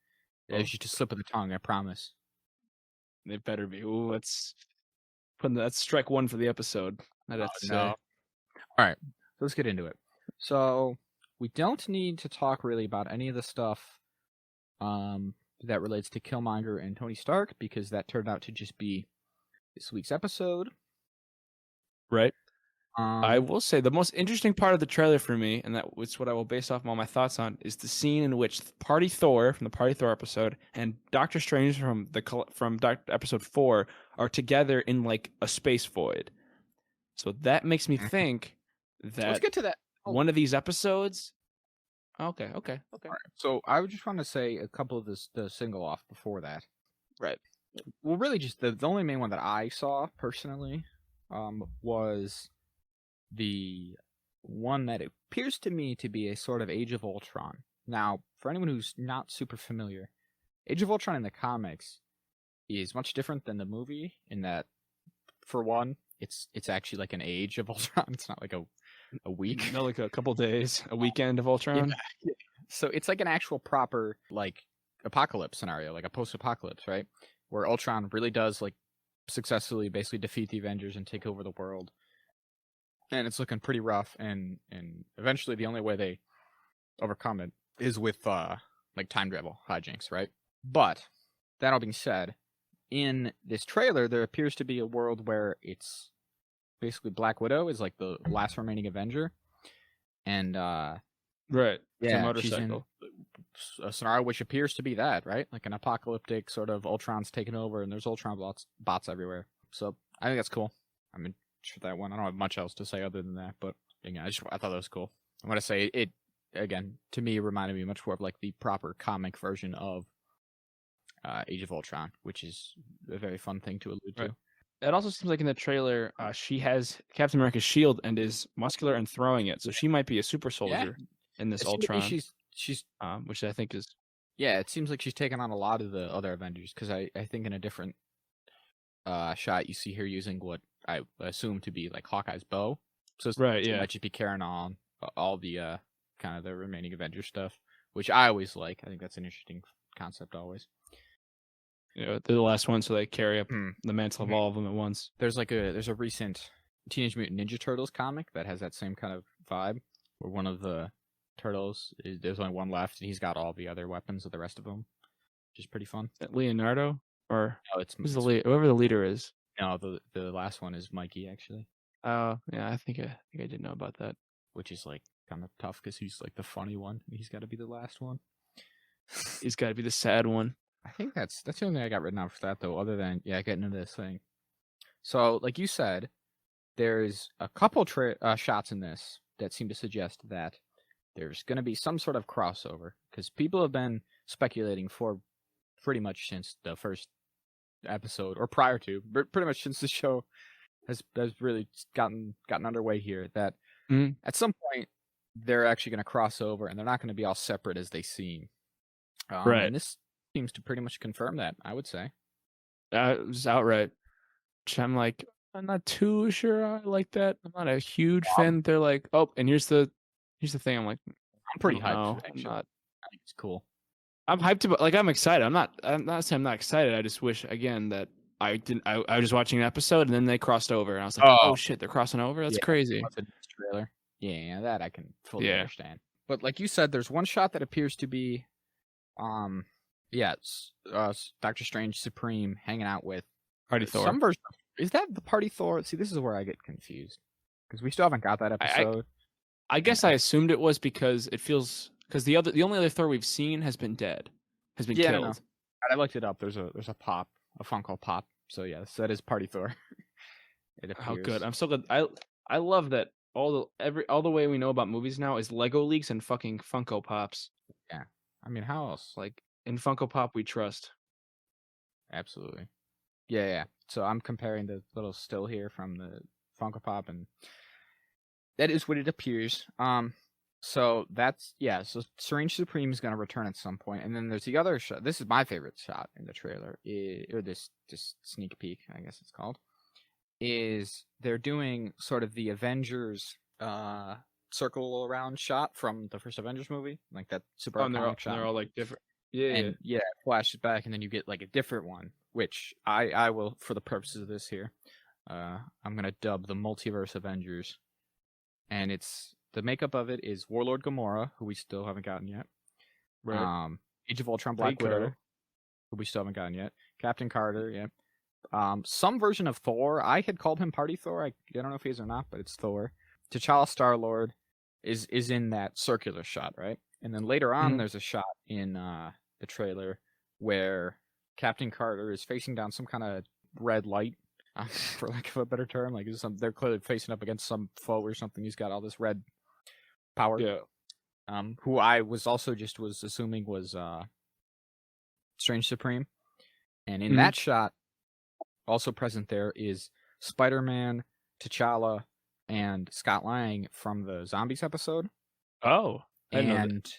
It's just a slip of the tongue, I promise. It better be. Ooh, that's strike one for the episode. No. All right, so let's get into it. So we don't need to talk really about any of the stuff that relates to Killmonger and Tony Stark, because that turned out to just be this week's episode. Right. I will say the most interesting part of the trailer for me, and that's what I will base off all my thoughts on, is the scene in which Party Thor from the Party Thor episode and Doctor Strange from episode 4 are together in like a space void. So that makes me think that let's get to that. One of these episodes. Okay. All right. So I would just want to say a couple of the single off before that. Right. well, really, just the only main one that I saw personally, was the one that appears to me to be a sort of Age of Ultron. Now, for anyone who's not super familiar, Age of Ultron in the comics is much different than the movie in that, for one, it's actually like an age of Ultron. It's not like a week. No, like a couple days, a weekend of Yeah. Ultron. So it's like an actual proper like apocalypse scenario, like a post-apocalypse, right? Where Ultron really does like successfully basically defeat the Avengers and take over the world. And it's looking pretty rough, and eventually the only way they overcome it is with like time travel hijinks, right? But that all being said, in this trailer there appears to be a world where it's basically Black Widow is like the last remaining Avenger, and Right. It's a yeah, she's in motorcycle. a scenario which appears to be that, right? Like an apocalyptic sort of Ultron's taken over, and there's Ultron bots everywhere. So I think that's cool. I mean, for that one, I don't have much else to say other than that, but again, I thought that was cool. I'm gonna say it again. To me, reminded me much more of like the proper comic version of Age of Ultron, which is a very fun thing to allude Right. to. It also seems like in the trailer, she has Captain America's shield and is muscular and throwing it, so she might be a super soldier in this It seems like Ultron, she's which I think is yeah. It seems like she's taken on a lot of the other Avengers, because I think in a different shot you see her using what I assume to be like Hawkeye's bow. So right. she Yeah, might just be carrying on all the kind of the remaining Avengers stuff, which I always like. I think that's an interesting concept always. you know, they're the last one, so they carry up the mantle of Mhm. all of them at once. There's a recent Teenage Mutant Ninja Turtles comic that has that same kind of vibe, where one of the turtles there's only one left, and he's got all the other weapons of the rest of them, which is pretty fun. Is that Leonardo or No, it's whoever the leader is. no, the last one is Mikey actually, Oh, yeah, I think I did know about that. which is like kind of tough because he's like the funny one. He's got to be the last one. He's got to be the sad one. I think that's the only thing I got written out for that though. Other than getting into this thing. So, like you said, there's a couple shots in this that seem to suggest that there's going to be some sort of crossover, because people have been speculating for pretty much since the first episode, or prior to, pretty much since the show has really gotten underway here, that Mhm. at some point they're actually going to cross over, and they're not going to be all separate as they seem. Right. And this seems to pretty much confirm that, I would say. Just outright. Which I'm like, I'm not too sure I like that. I'm not a huge fan. They're like, oh, and here's the thing. I'm like, I'm pretty hyped no, for it, I'm actually. not. I think it's cool. I'm hyped about, like, I'm excited. I'm not saying I'm not excited. I just wish again that I didn't. I was just watching an episode and then they crossed over and I was like, oh shit, they're crossing over. That's crazy. What's in this trailer? Yeah, that I can fully Yeah. understand. But like you said, there's one shot that appears to be, it's Doctor Strange Supreme hanging out with Party Thor. some version. Is that the Party Thor? See, this is where I get confused, because we still haven't got that episode. I guess I assumed it was because it feels because the only other Thor we've seen has been dead, has been killed. No. I looked it up. There's a pop, a Funko Pop. So yes, that is Party Thor. It appears. How good! I'm so glad. I love that all the way we know about movies now is Lego leaks and fucking Funko Pops. Yeah, I mean, how else? Like in Funko Pop, we trust. Absolutely. Yeah. So I'm comparing the little still here from the Funko Pop, and that is what it appears. So that's So Strange Supreme is going to return at some point, and then there's the other shot. This is my favorite shot in the trailer, or this sneak peek, I guess it's called. Is they're doing sort of the Avengers circle around shot from the first Avengers movie, like that super iconic shot. They're all like different. Yeah. And flash it back, and then you get like a different one, which I will, for the purposes of this here, I'm gonna dub the Multiverse Avengers, and it's the makeup of it is Warlord Gamora, who we still haven't gotten yet. Right. Age of Ultron Black Widow, who we still haven't gotten yet. Captain Carter, yeah. Some version of Thor. I had called him Party Thor. I don't know if he is or not, but it's Thor. T'Challa Star-Lord is in that circular shot, right? And then later on, there's a shot in the trailer where Captain Carter is facing down some kind of red light, for lack of a better term. Like they're clearly facing up against some foe or something. He's got all this red power. Yeah. Who I was also was assuming was Strange Supreme. And in that shot, also present there is Spider-Man, T'Challa, and Scott Lang from the Zombies episode. Oh, I didn't know that. And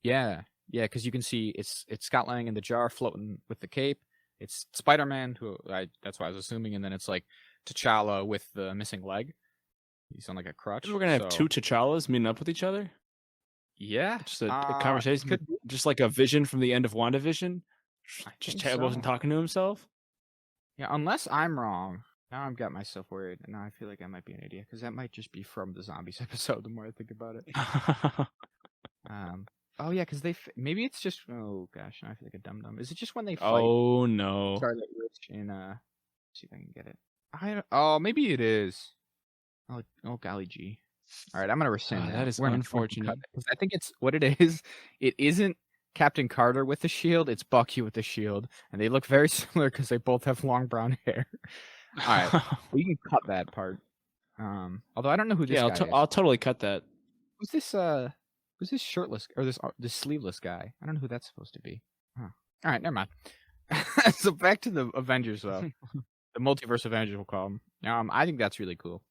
yeah, because you can see it's Scott Lang in the jar floating with the cape. It's Spider-Man, that's what I was assuming, and then it's like T'Challa with the missing leg. He's on like a crutch. We're gonna have two T'Challas meeting up with each other. Yeah, Just a conversation, just like a Vision from the end of WandaVision. Just wasn't talking to himself. Yeah, unless I'm wrong. Now I've got myself worried, and now I feel like I might be an idiot because that might just be from the Zombies episode. The more I think about it. Oh yeah, because maybe it's just. Oh gosh, now I feel like a dum dum. Is it just when they fight? Oh no. Scarlet Witch in see if I can get it. Oh, maybe it is. Oh golly gee. All right, I'm gonna rescind that. That is unfortunate. Because I think it's what it is. It isn't Captain Carter with the shield. It's Bucky with the shield, and they look very similar because they both have long brown hair. All right, we can cut that part. Although I don't know who this guy is. I'll totally cut that. Who's this shirtless or this sleeveless guy? I don't know who that's supposed to be. Huh. All right, never mind. So back to the Avengers though. The multiverse Avengers, we'll call them. I think that's really cool.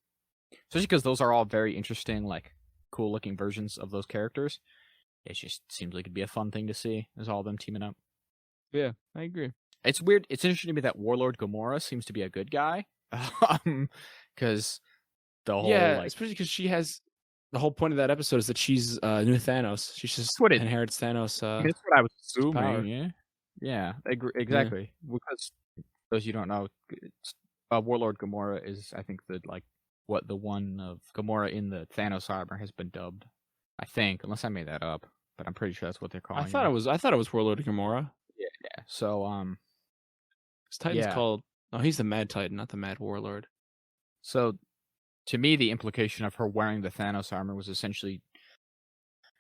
Especially because those are all very interesting, like, cool-looking versions of those characters. It just seems like it'd be a fun thing to see, as all of them teaming up. Yeah, I agree. It's weird. It's interesting to me that Warlord Gamora seems to be a good guy. Because the whole, especially because she has... The whole point of that episode is that she's new Thanos. She just inherits Thanos' that's what I was assuming, power. Yeah, exactly. Yeah. Because, those you don't know, Warlord Gamora is, I think, the one of Gamora in the Thanos armor has been dubbed. I think, unless I made that up, but I'm pretty sure that's what they're calling it. I thought it was Warlord Gamora. Yeah. So, his Titan's called... Oh, he's the Mad Titan, not the Mad Warlord. So, to me, the implication of her wearing the Thanos armor was essentially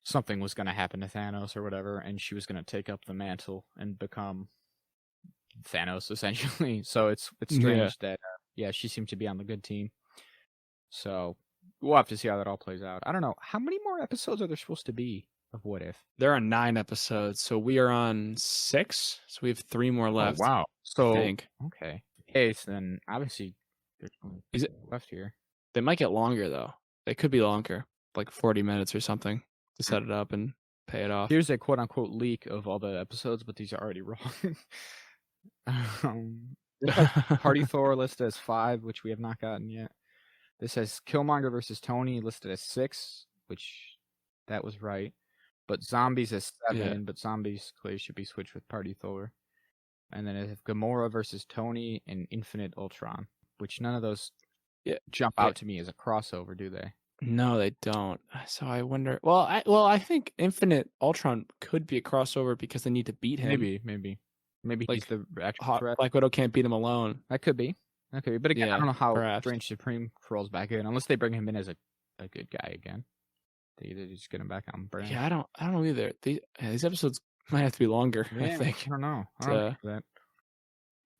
something was going to happen to Thanos or whatever, and she was going to take up the mantle and become Thanos, essentially. So it's strange that, she seemed to be on the good team. So we'll have to see how that all plays out. I don't know. How many more episodes are there supposed to be of What If? There are 9 episodes, so we are on 6. So we have 3 more left. Oh, wow. So, I think. Okay. Hey, so then obviously there's is it left here. They might get longer, though. They could be longer, like 40 minutes or something, to set it up and pay it off. Here's a quote-unquote leak of all the episodes, but these are already wrong. Party Thor listed as 5, which we have not gotten yet. This says Killmonger versus Tony listed as 6, which that was right. But Zombies as 7, but Zombies clearly should be switched with Party Thor. And then it has Gamora versus Tony and Infinite Ultron, which none of those jump out to me as a crossover, do they? No, they don't. So I wonder. Well, I think Infinite Ultron could be a crossover because they need to beat him. Maybe he's the actual threat. Black Widow can't beat him alone. That could be. Okay, but again, I don't know how Strange Supreme rolls back in unless they bring him in as a good guy again. They just get him back on brand. Yeah, I don't know either. These episodes might have to be longer. Yeah, I think. I don't know. That.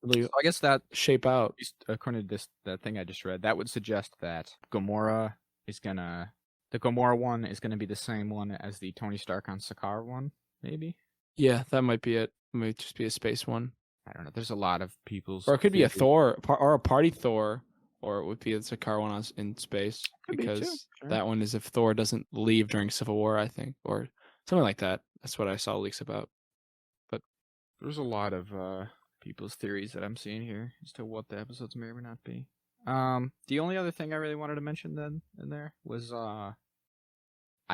Really so I guess that shape out. According to that thing I just read, that would suggest that Gamora is the Gamora one is gonna be the same one as the Tony Stark on Sakaar one, maybe. Yeah, that might be it. It might just be a space one. I don't know. There's a lot of people's... Or it could be a Thor, or a Party Thor, or it would be a Sakaar one in space. Because that one is if Thor doesn't leave during Civil War, I think. Or something like that. That's what I saw leaks about. But there's a lot of people's theories that I'm seeing here as to what the episodes may or may not be. The only other thing I really wanted to mention then in there was I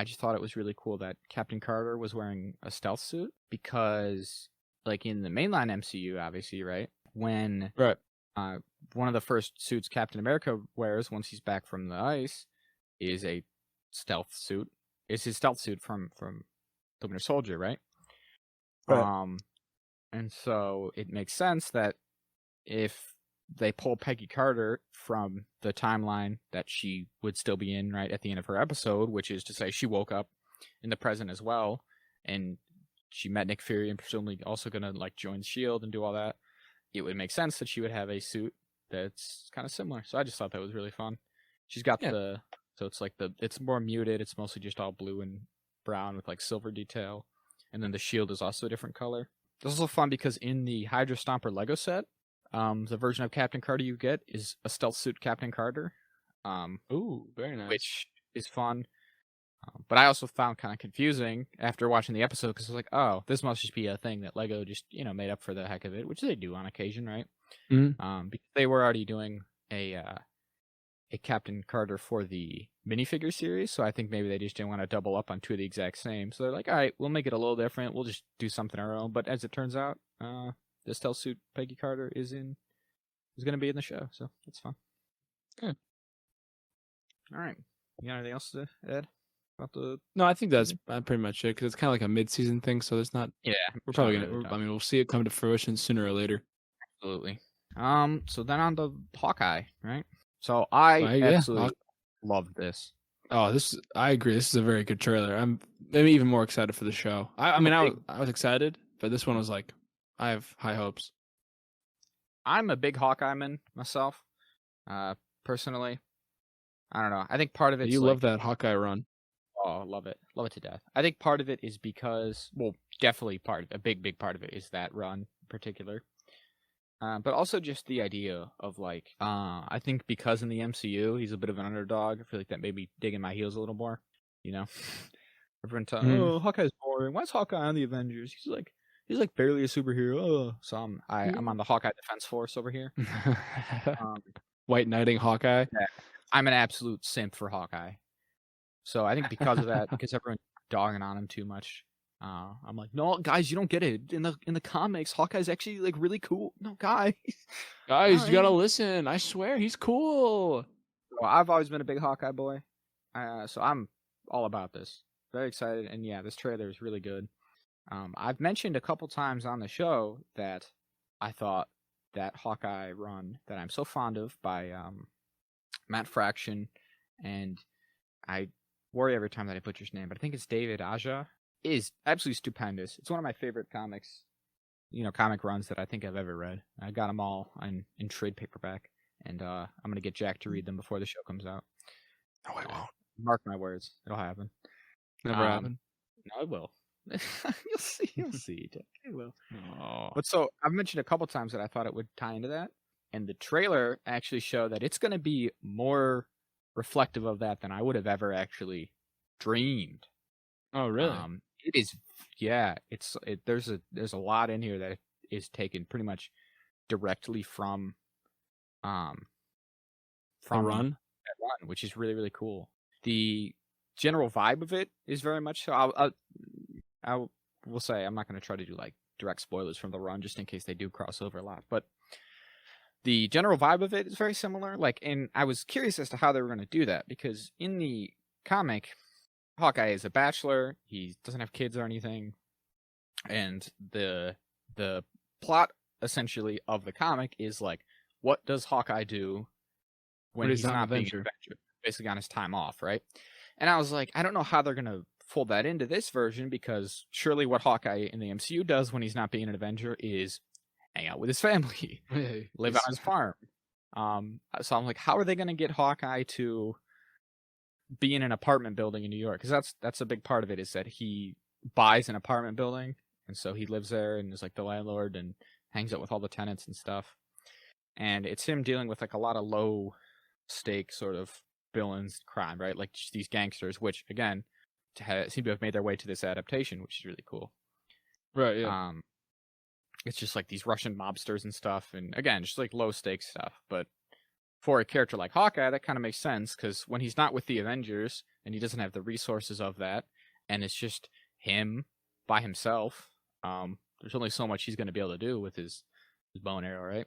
just thought it was really cool that Captain Carter was wearing a stealth suit because... Like in the mainline MCU, obviously, right? When one of the first suits Captain America wears once he's back from the ice is a stealth suit. It's his stealth suit from The Winter Soldier, right? And so it makes sense that if they pull Peggy Carter from the timeline that she would still be in right at the end of her episode, which is to say she woke up in the present as well, and she met Nick Fury and presumably also going to like join S.H.I.E.L.D. and do all that, it would make sense that she would have a suit that's kind of similar. So I just thought that was really fun. She's got so it's like it's more muted. It's mostly just all blue and brown with like silver detail. And then the shield is also a different color. This is also fun because in the Hydra Stomper Lego set, the version of Captain Carter you get is a stealth suit Captain Carter, Ooh, very nice. which is fun. But I also found kind of confusing after watching the episode because I was like, oh, this must just be a thing that Lego just made up for the heck of it, which they do on occasion, right? Mhm. Because they were already doing a Captain Carter for the minifigure series, so I think maybe they just didn't want to double up on two of the exact same. So they're like, all right, we'll make it a little different. We'll just do something our own. But as it turns out, the stealth suit Peggy Carter is going to be in the show, so that's fun. Good. All right, you got anything else to add about the? No, I think that's pretty much it because it's kind of like a mid-season thing. So there's not. Yeah, We're probably gonna. I mean, we'll see it come to fruition sooner or later. Absolutely. So then on to Hawkeye, right? So I absolutely loved this. Oh, I agree. This is a very good trailer. I'm maybe even more excited for the show. I mean, I was excited, but this one was like, I have high hopes. I'm a big Hawkeye man myself, personally. I don't know. I think part of it. You love that Hawkeye run. Oh, love it to death. I think part of it is because, well, definitely a big part of it is that run in particular. But also just the idea of like, I think because in the MCU he's a bit of an underdog. I feel like that made me dig in my heels a little more. You know, everyone telling, oh, Hawkeye's boring. Why is Hawkeye on the Avengers? He's like barely a superhero. Oh. So I'm on the Hawkeye Defense Force over here. White knighting Hawkeye. Yeah, I'm an absolute simp for Hawkeye. So I think because of that, because everyone's dogging on him too much. I'm like, no, guys, you don't get it. In the comics, Hawkeye's actually like really cool. No, guys, you gotta listen. I swear, he's cool. Well, I've always been a big Hawkeye boy, so I'm all about this. Very excited, and yeah, this trailer is really good. I've mentioned a couple times on the show that I thought that Hawkeye run that I'm so fond of by Matt Fraction, and I worry every time that I butcher his name, but I think it's David Aja, is absolutely stupendous. It's one of my favorite comics, comic runs that I think I've ever read. I got them all in trade paperback, and I'm going to get Jack to read them before the show comes out. No, I won't. Mark my words. It'll happen. Never happen. No, it will. You'll see, Jack. It will. Oh. But so, I've mentioned a couple times that I thought it would tie into that, and the trailer actually showed that it's going to be more reflective of that than I would have ever actually dreamed. Oh, really? It is, yeah. There's a lot in here that is taken pretty much directly from Run, that run, which is really, really cool. The general vibe of it is very much so. I will say I'm not going to try to do like direct spoilers from the run just in case they do cross over a lot, but the general vibe of it is very similar. Like, and I was curious as to how they were going to do that because in the comic, Hawkeye is a bachelor. He doesn't have kids or anything, and the plot essentially of the comic is like, what does Hawkeye do when he's not being an Avenger? Basically on his time off, right? And I was like, I don't know how they're gonna fold that into this version because surely what Hawkeye in the MCU does when he's not being an Avenger is hang out with his family, live on his farm. So I'm like, how are they gonna get Hawkeye to be in an apartment building in New York? Because that's a big part of it is that he buys an apartment building, and so he lives there and is like the landlord and hangs out with all the tenants and stuff. And it's him dealing with like a lot of low stake sort of villains crime, right? Like just these gangsters, which again seem to have made their way to this adaptation, which is really cool. Right, yeah. It's just like these Russian mobsters and stuff, and again, just like low stakes stuff. But for a character like Hawkeye, that kind of makes sense because when he's not with the Avengers and he doesn't have the resources of that, and it's just him by himself, there's only so much he's going to be able to do with his bow and arrow, right?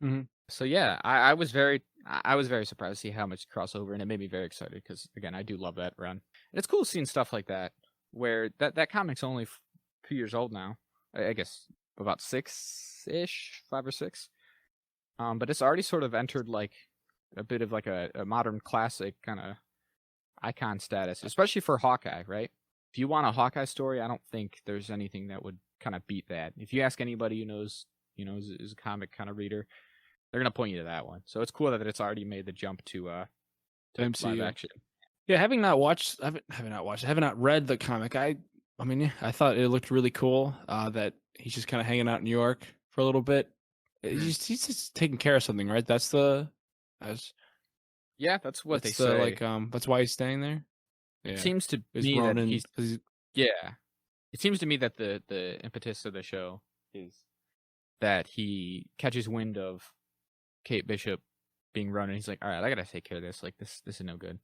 Mm-hmm. So yeah, I was very surprised to see how much crossover, and it made me very excited because again, I do love that run. And it's cool seeing stuff like that where that comic's only 2 years old now. I guess about 6-ish, 5 or 6. But it's already sort of entered like a bit of like a modern classic kind of icon status, especially for Hawkeye, right? If you want a Hawkeye story, I don't think there's anything that would kind of beat that. If you ask anybody who knows, is a comic kind of reader, they're gonna point you to that one. So it's cool that it's already made the jump to MCU. Live action. Yeah, I have not read the comic. I mean, I thought it looked really cool that he's just kind of hanging out in New York for a little bit. He's just taking care of something, right? That's Yeah, that's what they that's the say. that's why he's staying there. It Yeah, seems to is me that Ronan? yeah. It seems to me that the impetus of the show is that he catches wind of Kate Bishop being run, and he's like, all right, I gotta take care of this. Like this is no good.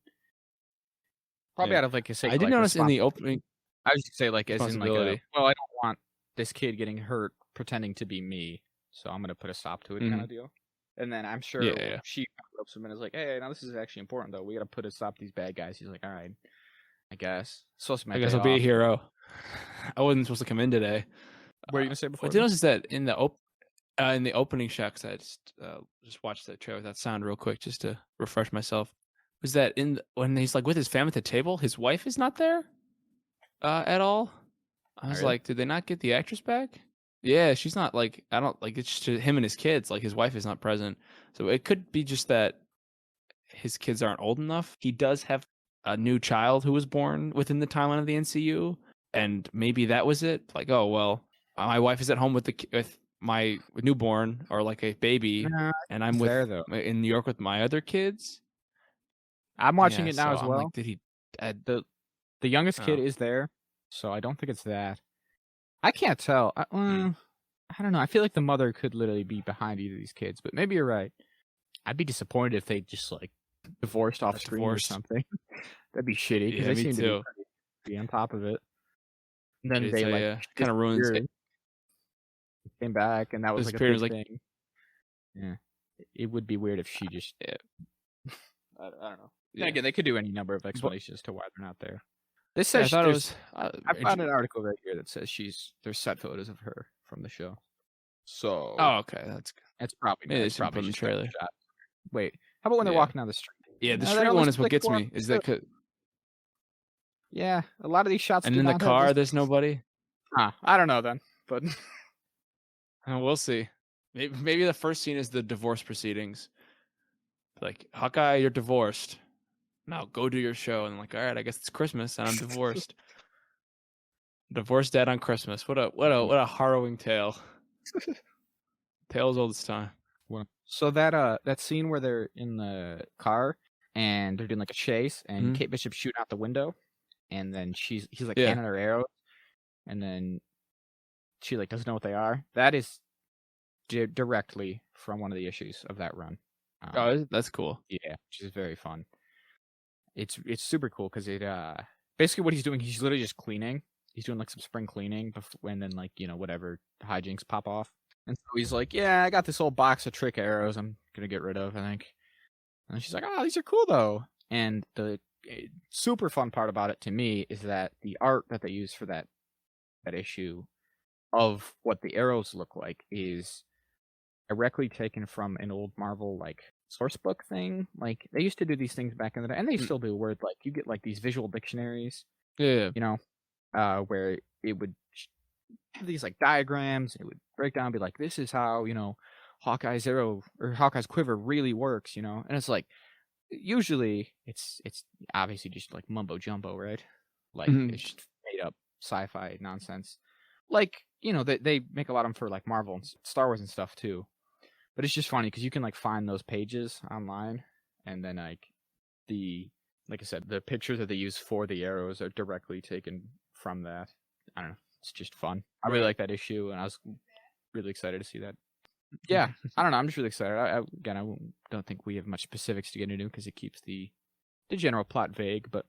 Probably Yeah, out of like a sake I of did like notice in the responsibility. opening I was just say like as in like responsibility. well, I don't want this kid getting hurt pretending to be me, so I'm gonna put a stop to it kind of deal. And then I'm sure Yeah. she ropes him and is like, hey, now this is actually important though. We gotta put a stop to these bad guys. He's like, all right, I guess. It's supposed to be my I guess day I'll be a off. hero. I wasn't supposed to come in today. What were you gonna say I before did this? notice that in the opening shot, 'cause I just watched the trailer with that sound real quick just to refresh myself. Was that when he's like with his family at the table, his wife is not there at all? I was Really? like, did they not get the actress back? Yeah, she's not like I don't like it's just him and his kids. Like his wife is not present, so it could be just that his kids aren't old enough. He does have a new child who was born within the timeline of the NCU, and maybe that was it. Like, oh well, my wife is at home with my newborn or like a baby, Nah, and I'm he's with there though. in New York with my other kids. I'm watching Yeah, it now so as I'm well. like, did he? The youngest kid Oh, is there, so I don't think it's that. I can't tell. I don't know. I feel like the mother could literally be behind either of these kids, but maybe you're right. I'd be disappointed if they just like divorced off got screen or divorced. something. That'd be shitty because Yeah, they me seem to be too. pretty on top of it. And then It's they like kind of ruins disappeared, came back, and that was like a disappeared. big Like, thing. Yeah, it would be weird if she just. yeah, I don't know. Then yeah. again, they could do any number of But explanations as to why they're not there. This yeah, I says thought it there's. was. I found an article right here that says there's set photos of her from the show. So Oh, okay, that's good. it's probably Maybe they it's shouldn't probably put in the just a trailer. shot. Wait, how about when they're Yeah, walking down the street? yeah. The No, they street don't one look is what like gets more. me. Is that Yeah, a lot of these shots and do in the not have car this. there's nobody. I don't know then, but We'll see. Maybe the first scene is the divorce proceedings. Like, Hawkeye, you're divorced. Now go do your show. And I'm like, all right, I guess it's Christmas and I'm divorced. Divorced dad on Christmas. What a harrowing tale. Tale as old as time. so that scene where they're in the car and they're doing like a chase and Kate Bishop's shooting out the window, and then he's like handing her arrows, and then she like doesn't know what they are. That is directly from one of the issues of that run. That's cool. Yeah, which is very fun. It's super cool because it basically what he's doing, he's literally just cleaning. He's doing like some spring cleaning before, and then like whatever hijinks pop off. And so he's like, yeah, I got this old box of trick arrows I'm gonna get rid of, I think. And she's like, oh, these are cool though. And the super fun part about it to me is that the art that they use for that issue of what the arrows look like is directly taken from an old Marvel like source book thing. Like they used to do these things back in the day, and they still do, where like you get like these visual dictionaries, Yeah. where it would have these like diagrams. It would break down, be like, this is how Hawkeye's arrow or Hawkeye's quiver really works, and it's like usually it's obviously just like mumbo jumbo, right? Like it's just made up sci-fi nonsense. Like they make a lot of them for like Marvel and Star Wars and stuff too. But it's just funny because you can like find those pages online, and then like I said, the pictures that they use for the arrows are directly taken from that. I don't know. It's just fun. I really like that issue, and I was really excited to see that. Yeah, I don't know. I'm just really excited. I don't think we have much specifics to get into because it keeps the general plot vague, but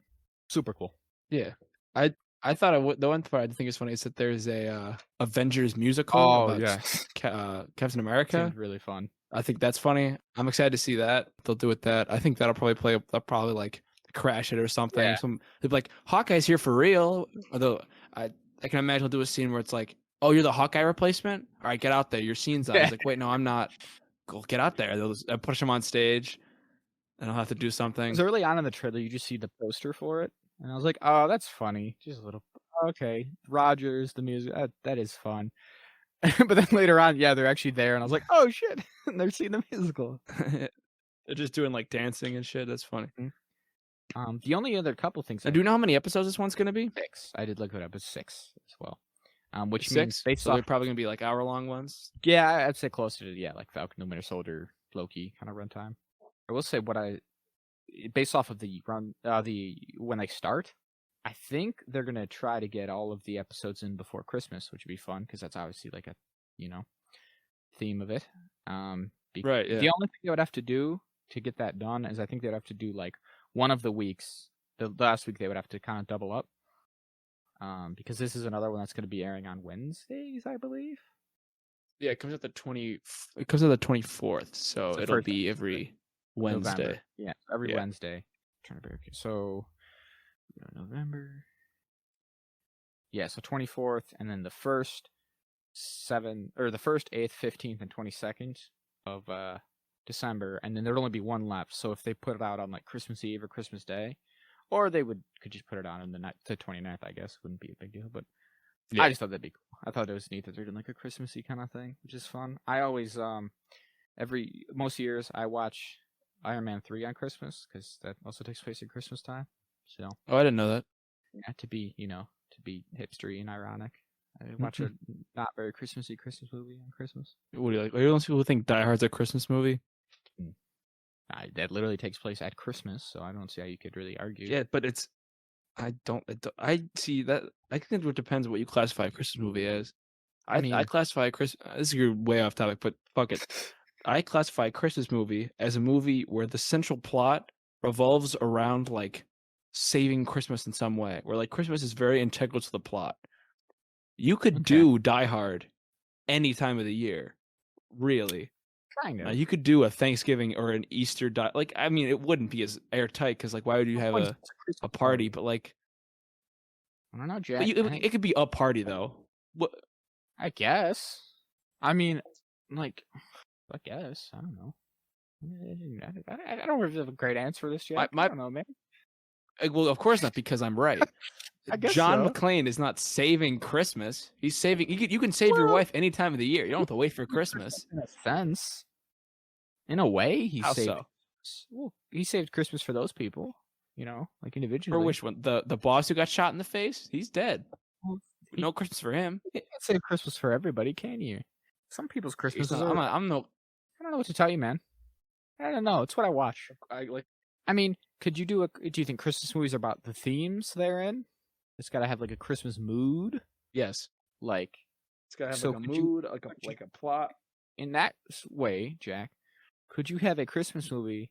super cool. Yeah, I thought the one part I think is funny is that there's a Avengers musical about Captain America. Seems really fun. I think that's funny. I'm excited to see that. They'll do with that. I think that'll probably like crash it or something. Yeah. They'll be like, Hawkeye's here for real. Although I can imagine he'll do a scene where it's like, oh, you're the Hawkeye replacement? All right, get out there. Your scene's on. He's like, wait, no, I'm not. Go get out there. They'll push him on stage, and I'll have to do something. Because early on in the trailer, you just see the poster for it, and I was like, oh, that's funny. Just a little. Okay, Rogers, the music. That is fun. But then later on, yeah, they're actually there, and I was like, oh shit, they're seeing the musical. They're just doing like dancing and shit. That's funny. The only other couple things. Do you know how many episodes this one's gonna be? 6. I did look it up. It's 6 as well. which means 6. based So off. they're probably gonna be like hour-long ones. Yeah, I'd say closer to like Falcon, the Winter Soldier, Loki kind of runtime. I will say based off of the run, when they start, I think they're gonna try to get all of the episodes in before Christmas, which would be fun because that's obviously like a theme of it. Right. Yeah. The only thing they would have to do to get that done is I think they'd have to do like one of the weeks. The last week they would have to kind of double up. Because this is another one that's going to be airing on Wednesdays, I believe. Yeah, it comes out the 24th, so It's the it'll first be every Wednesday. November. Yeah, every Wednesday. So November. Yeah, so 24th, and then the 1st, 8th, 15th, and 22nd of December, and then there'd only be one left. So if they put it out on like Christmas Eve or Christmas Day, or they could just put it on the 29th, I guess. Wouldn't be a big deal, but Yeah. I just thought that'd be cool. I thought it was neat that they're doing like a Christmassy kind of thing, which is fun. I always most years I watch Iron Man 3 on Christmas because that also takes place at Christmas time. So Oh, I didn't know that. yeah, to be hipstery and ironic, I watch a not very Christmassy Christmas movie on Christmas. What do you like? Are you those people who think Die Hard's a Christmas movie? That literally takes place at Christmas, so I don't see how you could really argue. Yeah, but I see that. I think it depends what you classify a Christmas movie as. I classify a This is your way off topic, but fuck it. I classify a Christmas movie as a movie where the central plot revolves around like saving Christmas in some way, where like Christmas is very integral to the plot. You could do Die Hard any time of the year, really. Kind of. You could do a Thanksgiving or an Easter it wouldn't be as airtight because like why would you have a party? But like I don't know, Jack. It could be a party though. What? I guess. I mean, like, I guess. I don't know. I don't really have a great answer for this, Jack. I don't know, man. Well, of course not, because I'm right. I guess John McClane is not saving Christmas. He's saving. You can save your wife any time of the year. You don't have to wait for Christmas. In a sense, in a way, he How saved. so? Well, he saved Christmas for those people. Like individually. For which one? The boss who got shot in the face? He's dead. Well, No Christmas for him. You can't save Christmas for everybody, can you? Some people's Christmas. I don't know what to tell you, man. I don't know. It's what I watch. I mean, could you do you think Christmas movies are about the themes they're in? It's got to have like a Christmas mood. Yes. Like it's got to have like a mood, like a plot. In that way, Jack, could you have a Christmas movie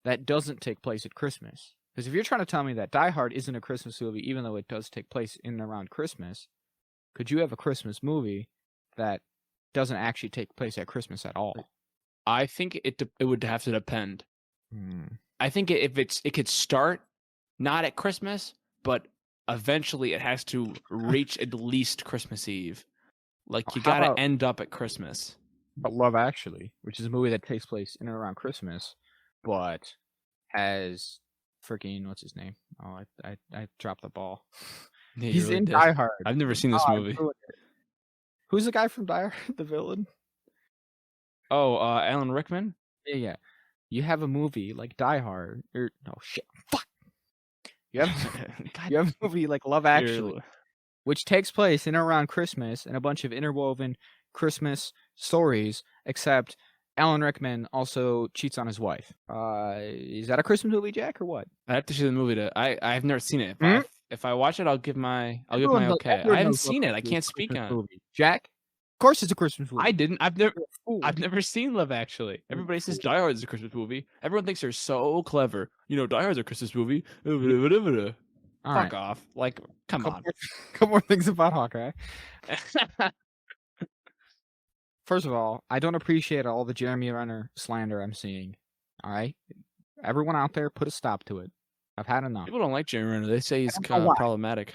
that doesn't take place at Christmas? Because if you're trying to tell me that Die Hard isn't a Christmas movie, even though it does take place in and around Christmas, could you have a Christmas movie that doesn't actually take place at Christmas at all? I think it would have to depend. I think it could start not at Christmas, but eventually it has to reach at least Christmas Eve. Like you gotta end up at Christmas. But Love Actually, which is a movie that takes place in and around Christmas, but has freaking what's his name? Oh, I dropped the ball. Yeah, he's really in Die Hard. I've never seen this movie. Who's the guy from Die Hard? The villain? Oh, Alan Rickman. Yeah. You have a movie like Die Hard, fuck. You have a movie like Love Actually, which takes place in and around Christmas and a bunch of interwoven Christmas stories, except Alan Rickman also cheats on his wife. Is that a Christmas movie, Jack, or what? I have to see the movie. I've never seen it. If I watch it, I'll give my okay. I haven't seen it. I can't speak on it. Jack, of course it's a Christmas movie. I didn't. I've never seen Love Actually. Everybody says Die Hard is a Christmas movie. Everyone thinks they're so clever. Die Hard's a Christmas movie. Fuck off. Like, come on. Couple more things about Hawkeye. First of all, I don't appreciate all the Jeremy Renner slander I'm seeing. All right? Everyone out there, put a stop to it. I've had enough. People don't like Jeremy Renner. They say he's problematic.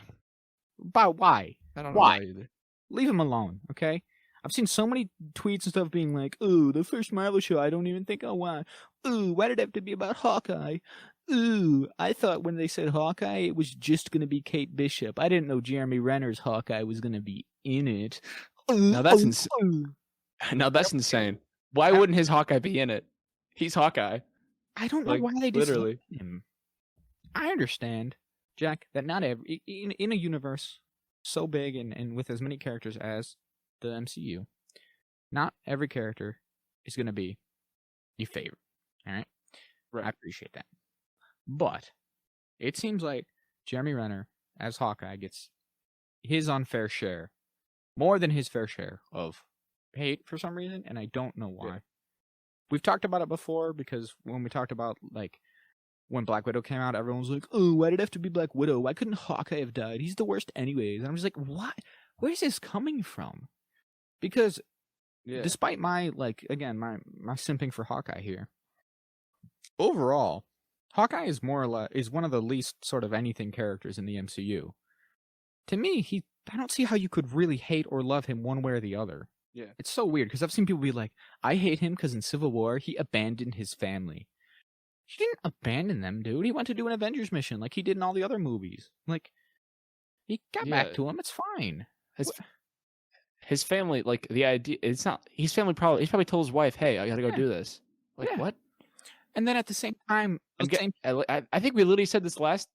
But why? I don't know why either. Leave him alone, okay? I've seen so many tweets and stuff being like, "Ooh, the first Marvel show, I don't even think I'll watch. Ooh, why did it have to be about Hawkeye? Ooh, I thought when they said Hawkeye, it was just going to be Kate Bishop. I didn't know Jeremy Renner's Hawkeye was going to be in it." Now that's insane. Why wouldn't his Hawkeye be in it? He's Hawkeye. I don't know why they dislike him. I understand, Jack, that not every in a universe so big and with as many characters as the MCU, not every character is going to be your favorite. All right? I Right. appreciate that. But it seems like Jeremy Renner as Hawkeye gets his unfair share, more than his fair share of hate for some reason, and I don't know why. Yeah. We've talked about it before because when we talked about like when Black Widow came out, everyone was like, "Oh, why did it have to be Black Widow? Why couldn't Hawkeye have died? He's the worst anyways." And I'm just like, "What? Where's this coming from?" Because Yeah. despite my again my simping for Hawkeye here, overall, Hawkeye is more or less is one of the least sort of anything characters in the MCU. To me, I don't see how you could really hate or love him one way or the other. Yeah. It's so weird because I've seen people be like, "I hate him because in Civil War he abandoned his family." He didn't abandon them, dude. He went to do an Avengers mission like he did in all the other movies. Like, he got back Yeah. to him. It's fine. His family, like the idea, it's not his family. He's probably told his wife, "Hey, I got to go Yeah. do this." Like Yeah. what? And then at the same time, I think we literally said this last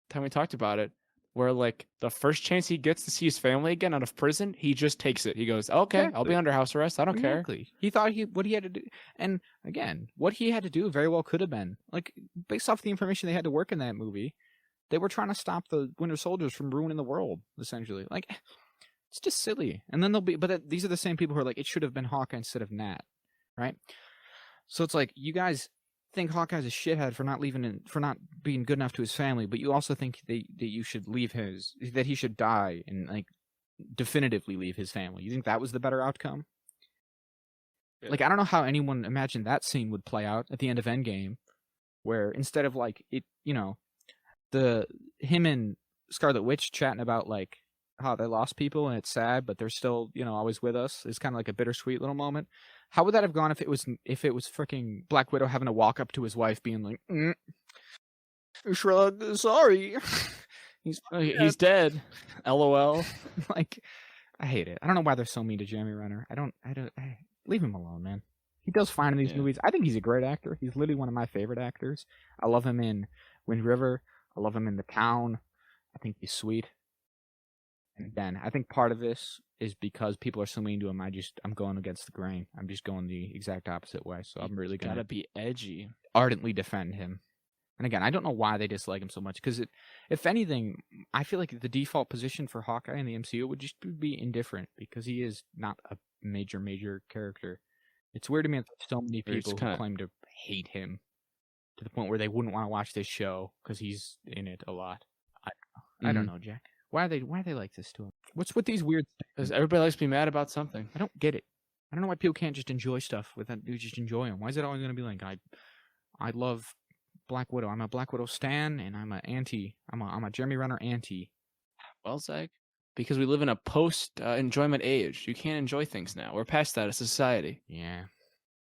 time we talked about it, where like the first chance he gets to see his family again out of prison, he just takes it. He goes, "Okay, I'll be Exactly. under house arrest. I don't care." Exactly. He thought what he had to do, and again, what he had to do very well could have been like based off the information they had to work in that movie. They were trying to stop the Winter Soldiers from ruining the world, essentially. Like, it's just silly. And then these are the same people who are like, it should have been Hawkeye instead of Nat, right? So it's like you guys think Hawkeye's a shithead for not being good enough to his family, but you also think that you should that he should die and like definitively leave his family. You think that was the better outcome? Yeah. Like, I don't know how anyone imagined that scene would play out at the end of Endgame, where instead of like it, him and Scarlet Witch chatting about like how they lost people and it's sad, but they're still, always with us. It's kind of like a bittersweet little moment. How would that have gone if it was freaking Black Widow having to walk up to his wife being like, shrug, sorry. He's dead. LOL. Like, I hate it. I don't know why they're so mean to Jeremy Renner. Leave him alone, man. He does fine in these movies. I think he's a great actor. He's literally one of my favorite actors. I love him in Wind River. I love him in The Town. I think he's sweet. And again, I think part of this is because people are so mean to him. I'm going against the grain. I'm just going the exact opposite way. So I'm really going Gotta to be edgy. ardently defend him. And again, I don't know why they dislike him so much. Because if anything, I feel like the default position for Hawkeye in the MCU would just be indifferent. Because he is not a major character. It's weird to me that so many people who claim to hate him to the point where they wouldn't want to watch this show because he's in it a lot. I don't know, Jack. Why are they like this to him? What's with these weird things? Because everybody likes to be mad about something. I don't get it. I don't know why people can't just enjoy stuff without you just enjoy them. Why is it always going to be like I love Black Widow. I'm a Black Widow stan, and I'm a Jeremy Renner anti. Well, Zach, because we live in a post enjoyment age. You can't enjoy things now. We're past that as a society. Yeah.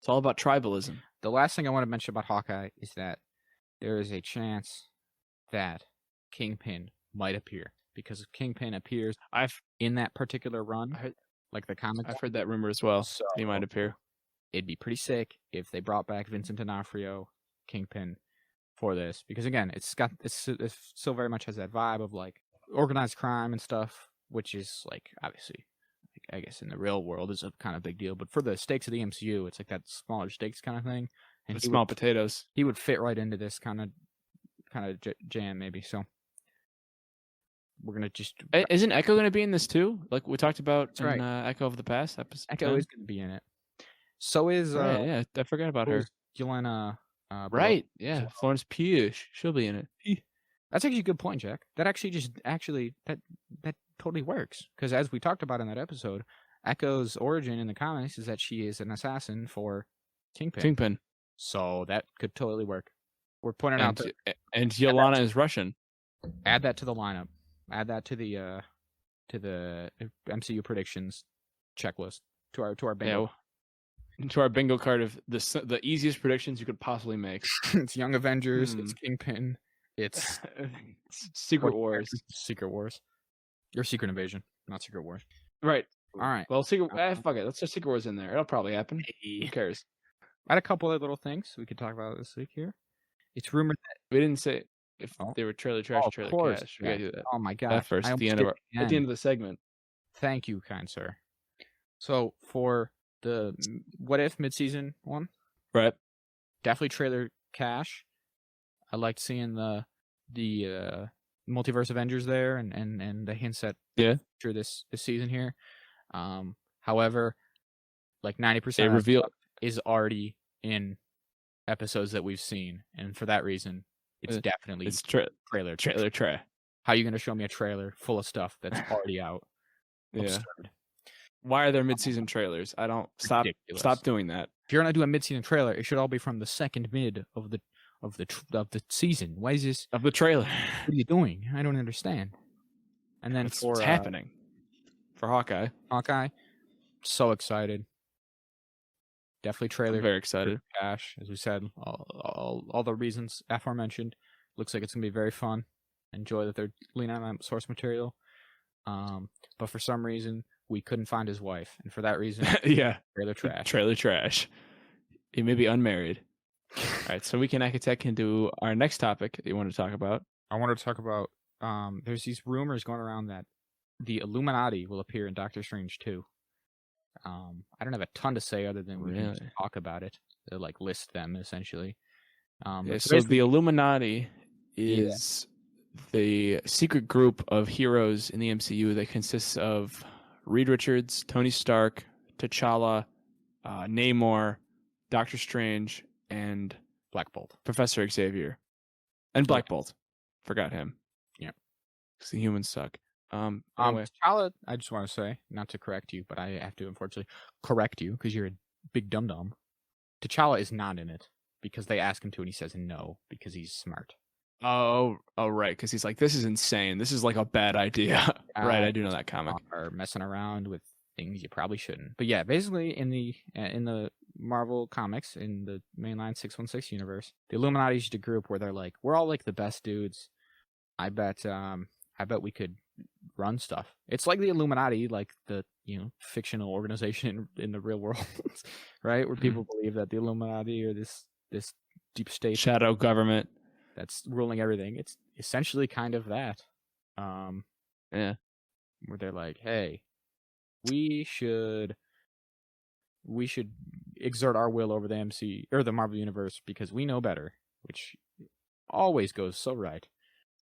It's all about tribalism. The last thing I want to mention about Hawkeye is that there is a chance that Kingpin might appear. Because if Kingpin appears in that particular run, like the comic, I've heard that rumor as well. So he might appear. It'd be pretty sick if they brought back Vincent D'Onofrio, Kingpin, for this. Because again, it still very much has that vibe of like organized crime and stuff, which is like obviously, I guess in the real world is a kind of big deal. But for the stakes of the MCU, it's like that smaller stakes kind of thing. And small potatoes. He would fit right into this kind of jam maybe. So. We're gonna just. Isn't Echo gonna be in this too? Like we talked about in Echo of the Past episode. Echo is gonna be in it. So is yeah, I forgot about her. Yelena. Right. Yeah. Florence Pugh. She'll be in it. That's actually a good point, Jack. That actually that totally works because as we talked about in that episode, Echo's origin in the comics is that she is an assassin for Kingpin. So that could totally work. We're pointing out that and Yelena is Russian. Add that to the lineup. Add that to the MCU predictions checklist to our bingo. Yeah, to our bingo card of the easiest predictions you could possibly make. It's Young Avengers. It's Kingpin. It's Secret Wars. Secret Wars. Or Secret Invasion, not Secret Wars. Right. All right. Well, fuck it. Let's just Secret Wars in there. It'll probably happen. Who cares? I had a couple of little things we could talk about this week here. It's rumored that we didn't say. If Oh, they were trailer oh, trash, of trailer course. cash. We Yeah. gotta do that. Oh my That gosh. first I at the almost end did of it the again. end of the segment. Thank you, kind sir. So for the What If midseason one, Right. definitely trailer cash. I liked seeing the multiverse Avengers there and the hints at Yeah. through this season here. However, like 90% They of that reveal stuff is already in episodes that we've seen, and for that reason, it's definitely it's trailer trash. trailer trash. How are you going to show me a trailer full of stuff that's already out? Yeah. Absurd. Why are there mid-season trailers? I don't stop Ridiculous. doing that. If you're gonna do a mid-season trailer, it should all be from the second mid of the season. Why is this? Of the trailer. What are you doing? I don't understand. And then What's for happening for Hawkeye? Hawkeye, so excited. Definitely trailer. I'm very excited. Cash, as we said, all the reasons aforementioned. Looks like it's gonna be very fun. Enjoy that they're leaning on that source material. But for some reason, we couldn't find his wife, and for that reason, Yeah. trailer trash. Trailer trash. He may be unmarried. All right, so we can attack into our next topic that you want to talk about. I wanted to talk about. There's these rumors going around that the Illuminati will appear in Doctor Strange 2. I don't have a ton to say other than we can just talk about it. They'll like list them essentially. So the Illuminati is the secret group of heroes in the MCU that consists of Reed Richards, Tony Stark, T'Challa, Namor, Doctor Strange, and Black Bolt, Professor Xavier, and Black Bolt. Forgot him. Yeah, because the humans suck. Anyway. T'Challa, I just want to say, not to correct you, but I have to unfortunately correct you because you're a big dum dum. T'Challa is not in it because they ask him to, and he says no because he's smart. Oh, right, because he's like, this is insane. This is like a bad idea. Right, I do know that comic. Are messing around with things you probably shouldn't. But yeah, basically in the Marvel comics, in the mainline 616 universe, the Illuminati is a group where they're like, we're all like the best dudes. I bet we could run stuff. It's like the Illuminati, like the fictional organization in the real world, right? Where people believe that the Illuminati or this deep state shadow government that's ruling everything. It's essentially kind of that. Yeah. Where they're like, hey, we should exert our will over the MC or the Marvel Universe because we know better, which always goes so right.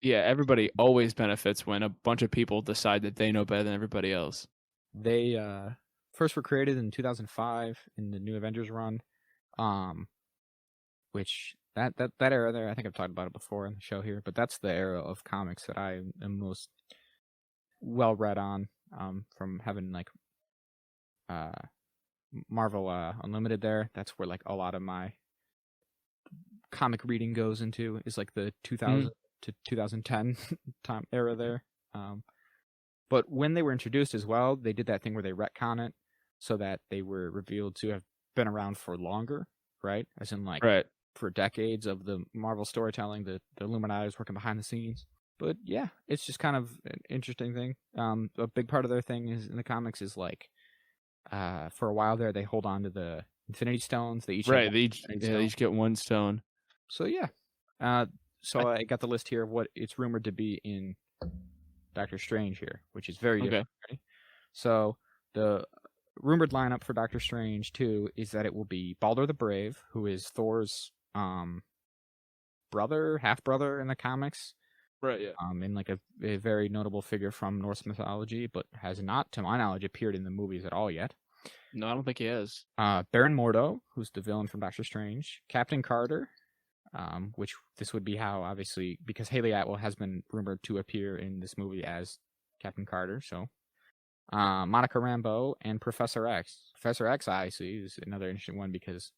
Yeah, everybody always benefits when a bunch of people decide that they know better than everybody else. They first were created in 2005 in the New Avengers run, which that era there, I think I've talked about it before in the show here, but that's the era of comics that I am most well read on, from having like Marvel Unlimited there. That's where like a lot of my comic reading goes into, is like the 2000 to 2010 time era there. But when they were introduced as well, they did that thing where they retcon it so that they were revealed to have been around for longer, right? As in like for decades of the Marvel storytelling, the Illuminati was working behind the scenes. But yeah, it's just kind of an interesting thing. A big part of their thing is in the comics is like, for a while there, they hold on to the Infinity Stones. They each they each get one stone. So yeah, so I got the list here of what it's rumored to be in Doctor Strange here, which is very different. Right? So the rumored lineup for Doctor Strange 2 is that it will be Baldur the Brave, who is Thor's brother, half brother in the comics. Right, yeah. And like a very notable figure from Norse mythology, but has not, to my knowledge, appeared in the movies at all yet. No, I don't think he has. Baron Mordo, who's the villain from Doctor Strange. Captain Carter, which this would be how, obviously, because Haley Atwell has been rumored to appear in this movie as Captain Carter, so. Monica Rambeau and Professor X. Professor X, obviously, is another interesting one because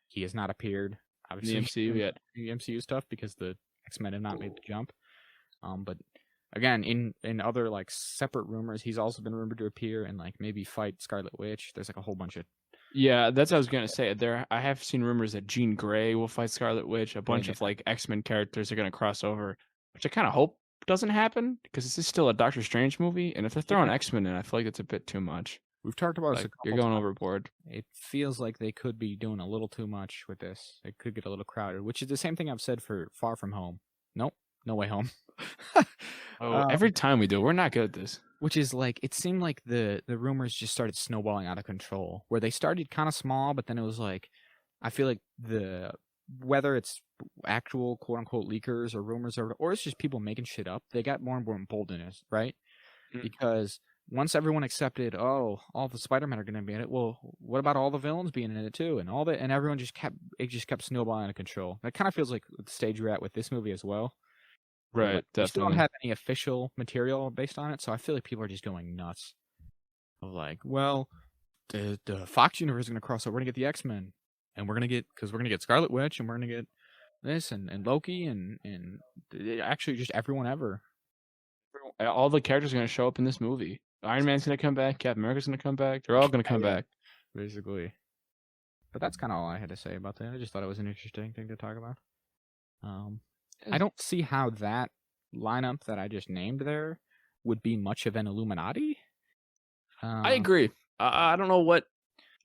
he has not appeared, obviously, in the MCU yet. The MCU stuff, because the X-Men have not made the jump. But again, in other like separate rumors, he's also been rumored to appear and like maybe fight Scarlet Witch. There's like a whole bunch of. Yeah, that's what I was gonna say. I have seen rumors that Jean Grey will fight Scarlet Witch. A bunch of like X-Men characters are gonna cross over, which I kind of hope doesn't happen because this is still a Doctor Strange movie, and if they're throwing X-Men in, I feel like it's a bit too much. We've talked about this. You're going overboard. It feels like they could be doing a little too much with this. It could get a little crowded, which is the same thing I've said for Far From Home. Nope. No Way Home. Oh, Um, every time we do, we're not good at this. which is like, it seemed like the rumors just started snowballing out of control, where they started kind of small, but then it was like, I feel like whether it's actual quote unquote leakers or rumors or it's just people making shit up, they got more and more emboldened, right? Mm. Because once everyone accepted, oh, all the Spider-Men are going to be in it, well, what about all the villains being in it too? And everyone just kept snowballing out of control. That kind of feels like the stage we're at with this movie as well. Where, Right, like, we still don't definitely. have any official material based on it, so I feel like people are just going nuts. Of like, well, the Fox universe is going to cross over. We're going to get the X-Men, and we're going to get Scarlet Witch, and we're going to get this and Loki and actually just everyone ever. All the characters are going to show up in this movie. Iron Man's going to come back. Captain America's going to come back. They're all going to come Yeah, back. basically. But that's kind of all I had to say about that. I just thought it was an interesting thing to talk about. I don't see how that lineup that I just named there would be much of an Illuminati. I agree. I don't know what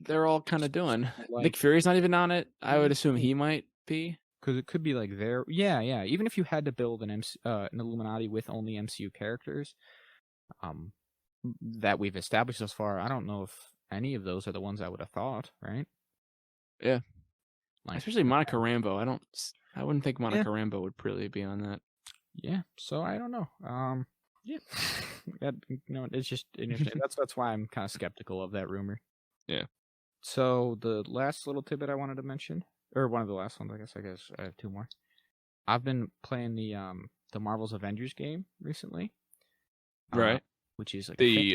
they're all kind of doing. Like, Nick Fury's not even on it. I would assume he might be. because it could be like yeah. Even if you had to build an Illuminati with only MCU characters, that we've established thus far, I don't know if any of those are the ones I would have thought, right? Yeah. Like, Especially Monica Rambeau. I wouldn't think Monica Yeah. Rambeau would really be on that. yeah. So I don't know. Yeah. It's just interesting. That's why I'm kind of skeptical of that rumor. Yeah. So the last little tidbit I wanted to mention, or one of the last ones, I guess I have two more. I've been playing the Marvel's Avengers game recently, Right. which is like The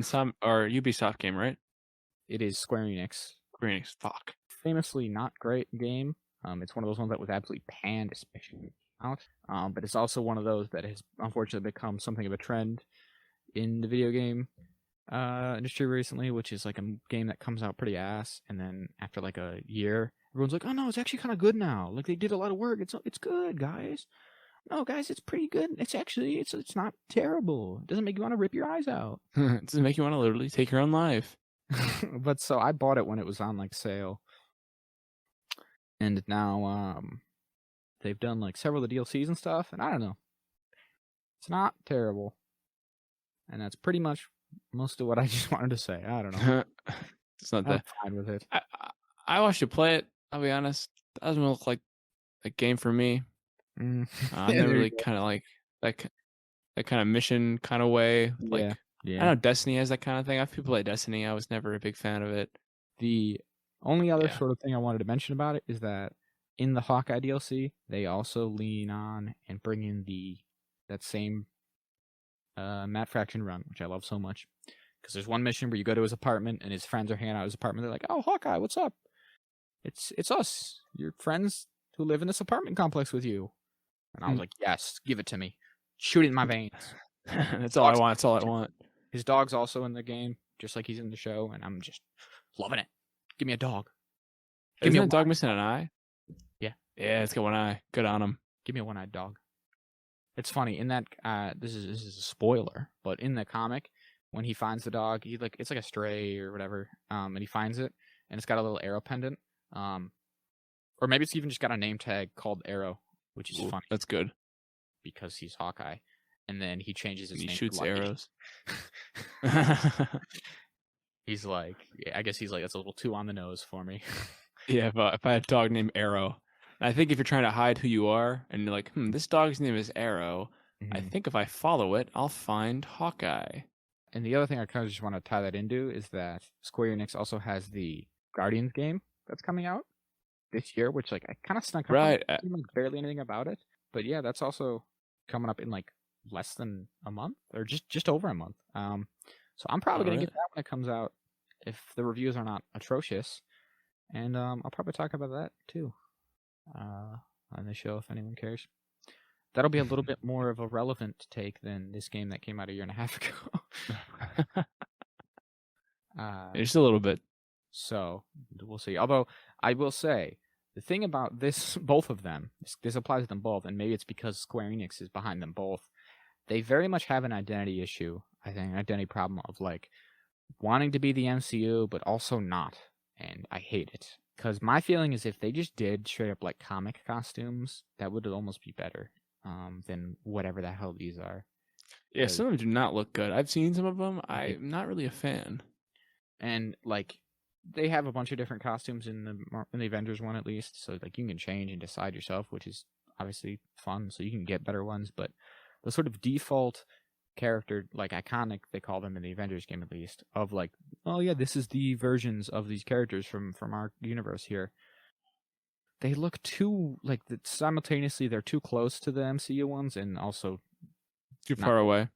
Ubisoft game, right? it is Square Enix. Square Enix. Fuck. Famously not great game. It's one of those ones that was absolutely panned, especially out. But it's also one of those that has unfortunately become something of a trend in the video game industry recently, which is like a game that comes out pretty ass, and then after like a year, everyone's like, "Oh no, it's actually kind of good now. Like they did a lot of work. It's good, guys. No, guys, it's pretty good. It's not terrible. It doesn't make you want to rip your eyes out." Does it make you want to literally take your own life? But so I bought it when it was on like sale, and now they've done like several of the DLCs and stuff, and I don't know, it's not terrible, and that's pretty much most of what I just wanted to say. I don't know. It's not I'm that. fine with it. I watched you play it. I'll be honest. That doesn't look like a game for me. I'm never really kind of like that kind of mission kind of way. Like Yeah. I know Destiny has that kind of thing. I've people play Destiny. I was never a big fan of it. The only other Yeah. sort of thing I wanted to mention about it is that in the Hawkeye DLC, they also lean on and bring in that same Matt Fraction run, which I love so much. Because there's one mission where you go to his apartment and his friends are hanging out at his apartment. They're like, "Oh, Hawkeye, what's up? It's us, your friends who live in this apartment complex with you." And I was like, "Yes, give it to me. Shoot it in my veins." That's all I want. That's all I want. His dog's also in the game, just like he's in the show, and I'm just loving it. Give me a dog. Isn't that dog missing an eye? Yeah. Yeah, it's got one eye. Good on him. Give me a one-eyed dog. It's funny in that this is a spoiler, but in the comic, when he finds the dog, it's like a stray or whatever, and he finds it, and it's got a little arrow pendant, or maybe it's even just got a name tag called Arrow, which is funny. That's good because he's Hawkeye, and then he changes his name. He shoots arrows. He's like, I guess he's like, that's a little too on the nose for me. Yeah, if I had a dog named Arrow, I think if you're trying to hide who you are and you're like, this dog's name is Arrow, I think if I follow it, I'll find Hawkeye. And the other thing I kind of just want to tie that into is that Square Enix also has the Guardians game that's coming out this year, which like I kind of snuck up right. on, like barely anything about it. But yeah, that's also coming up in like less than a month or just over a month. So I'm probably gonna get that when it comes out if the reviews are not atrocious, and I'll probably talk about that too on the show if anyone cares. That'll be a little bit more of a relevant take than this game that came out a year and a half ago. Just a little bit. So we'll see. Although I will say the thing about both of them, this applies to them both, and maybe it's because Square Enix is behind them both. They very much have an identity issue. I think an identity problem of like wanting to be the MCU but also not, and I hate it. Because my feeling is if they just did straight up like comic costumes, that would almost be better. than whatever the hell these are. Yeah, some of them do not look good. I've seen some of them. I'm not really a fan. And like, they have a bunch of different costumes in the Avengers one, at least. So like, you can change and decide yourself, which is obviously fun. So you can get better ones, but the sort of default character, like iconic, they call them in the Avengers game at least, of like, oh yeah, this is the versions of these characters from our universe here. They look too like simultaneously they're too close to the MCU ones and also too far away.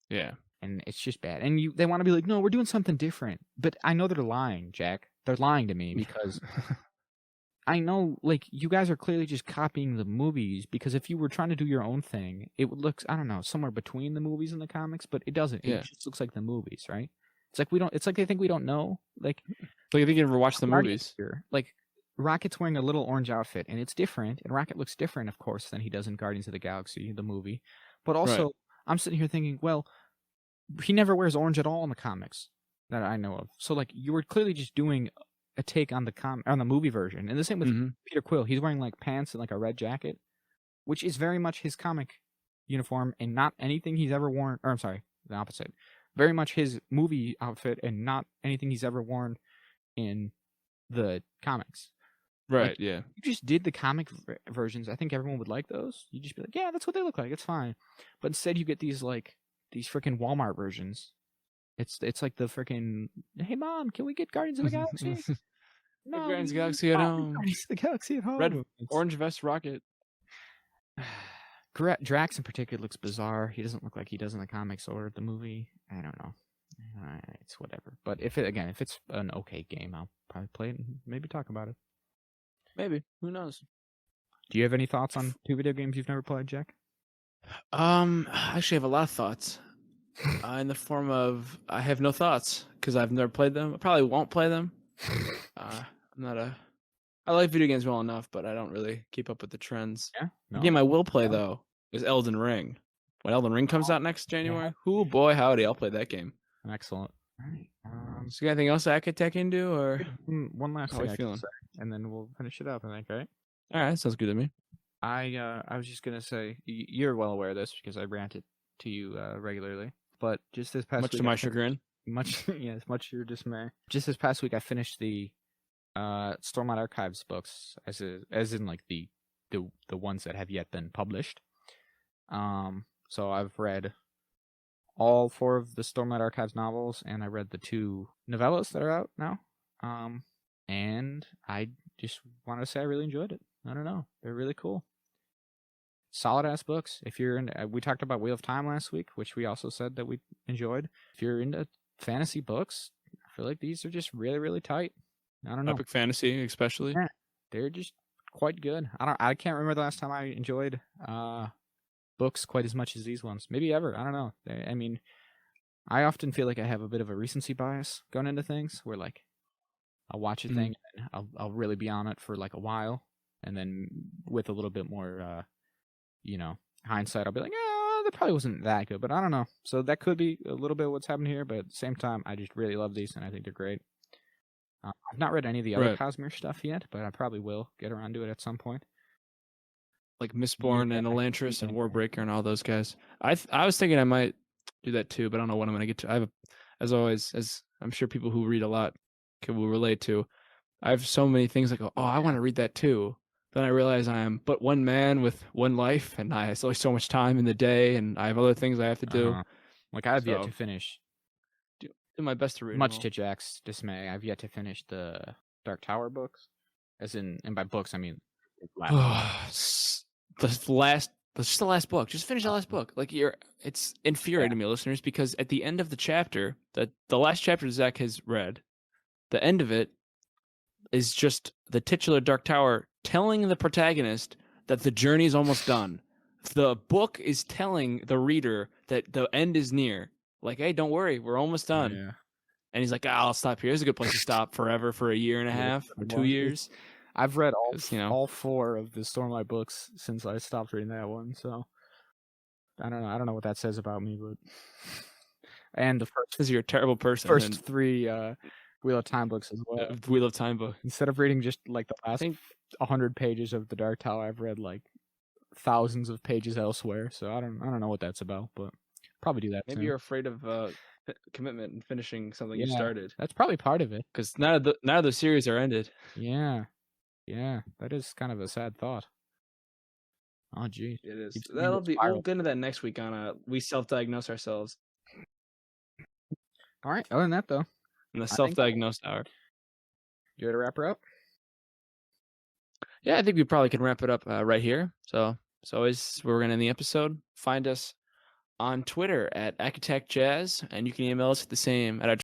Yeah. And it's just bad. And they want to be like, no, we're doing something different. But I know they're lying, Jack. They're lying to me because I know, like, you guys are clearly just copying the movies, because if you were trying to do your own thing, it would look, I don't know, somewhere between the movies and the comics, but it doesn't. Yeah. It just looks like the movies, right? It's like it's like they think we don't know. Like I think you ever watch the movies. Here, like, Rocket's wearing a little orange outfit, and it's different, and Rocket looks different, of course, than he does in Guardians of the Galaxy, the movie. But also, right. I'm sitting here thinking, well, he never wears orange at all in the comics that I know of. So, like, you were clearly just doing a take on the movie version. And the same with Peter Quill. He's wearing, like, pants and, like, a red jacket, which is very much his comic uniform and not anything he's ever worn. Or, I'm sorry, the opposite. Very much his movie outfit and not anything he's ever worn in the comics. Right, like, yeah. You just did the comic versions. I think everyone would like those. You'd just be like, yeah, that's what they look like. It's fine. But instead you get these freaking Walmart versions. It's like the freaking, hey mom, can we get Guardians of the Galaxy? No, Guardians of the Galaxy at home. Guardians of the Galaxy at home. Red, orange vest, Rocket. Drax in particular looks bizarre. He doesn't look like he does in the comics or the movie. I don't know. It's whatever. But if it's an okay game, I'll probably play it and maybe talk about it. Maybe. Who knows? Do you have any thoughts on 2 video games you've never played, Jack? I actually have a lot of thoughts. In the form of, I have no thoughts because I've never played them. I probably won't play them. I like video games well enough, but I don't really keep up with the trends. Yeah. No. The game I will play though is Elden Ring. When Elden Ring comes out next January, oh boy, howdy, I'll play that game. Excellent. All right. So you got anything else I could tech into, or one last thing I can say, and then we'll finish it up, I think, right? All right, sounds good to me. I was just gonna say, you're well aware of this because I rant it to you regularly, but just this past much week, to my chagrin, much to your dismay. Just this past week, I finished the Stormlight Archives books, as in like the ones that have yet been published. So I've read all 4 of the Stormlight Archives novels, and I read the 2 novellas that are out now. And I just want to say I really enjoyed it. I don't know, they're really cool. Solid ass books. If you're in, we talked about Wheel of Time last week, which we also said that we enjoyed. If you're into fantasy books, I feel like these are just really, really tight. I don't know. Epic fantasy, especially. Yeah, they're just quite good. I can't remember the last time I enjoyed books quite as much as these ones. Maybe ever. I don't know. I mean, I often feel like I have a bit of a recency bias going into things, where like I'll watch a thing and I'll really be on it for like a while, and then with a little bit more hindsight, I'll be like, yeah, that probably wasn't that good, but I don't know. So that could be a little bit of what's happened here, but at the same time, I just really love these, and I think they're great. I've not read any of the other Cosmere stuff yet, but I probably will get around to it at some point. Like Mistborn and Elantris and Warbreaker and all those guys. I was thinking I might do that too, but I don't know when I'm going to get to. As always, as I'm sure people who read a lot will relate to, I have so many things like, oh, I want to read that too. Then I realize I am but one man with one life, and I have only so much time in the day, and I have other things I have to do. Like I've yet to finish. Do my best to read. Much to Jack's dismay, I've yet to finich the Dark Tower books. And by books, I mean just the last book. Just finish the last book. Like it's infuriating me, listeners, because at the end of the chapter, the last chapter Zach has read, the end of it is just the titular Dark Tower telling the protagonist that the journey is almost done. The book is telling the reader that the end is near. Like, hey, don't worry, we're almost done. Yeah. And he's like, I'll stop here. It's a good place to stop forever for a year and a half or 2 years. I've read all 4 of the Stormlight books since I stopped reading that one. So I don't know. I don't know what that says about me, but and the first, because you're a terrible person. First 3 Wheel of Time books as well. Wheel of Time book. Instead of reading just like the last 100 pages of the Dark Tower, I've read like thousands of pages elsewhere. So I don't know what that's about, but probably do that Maybe soon. you're afraid of commitment and finishing something you Yeah, started that's probably part of it. because none of the series are ended. Yeah, yeah, that is kind of a sad thought. Oh, geez. It is. Keeps me in a We'll spiral. get into that next week on we self-diagnose ourselves All right. Other than that, though, in the I think self-diagnosed hour. you ready to wrap her up? Yeah, I think we probably can wrap it up right here. So as always, we're gonna end the episode. Find us on Twitter at Jazz, and you can email us at the same at our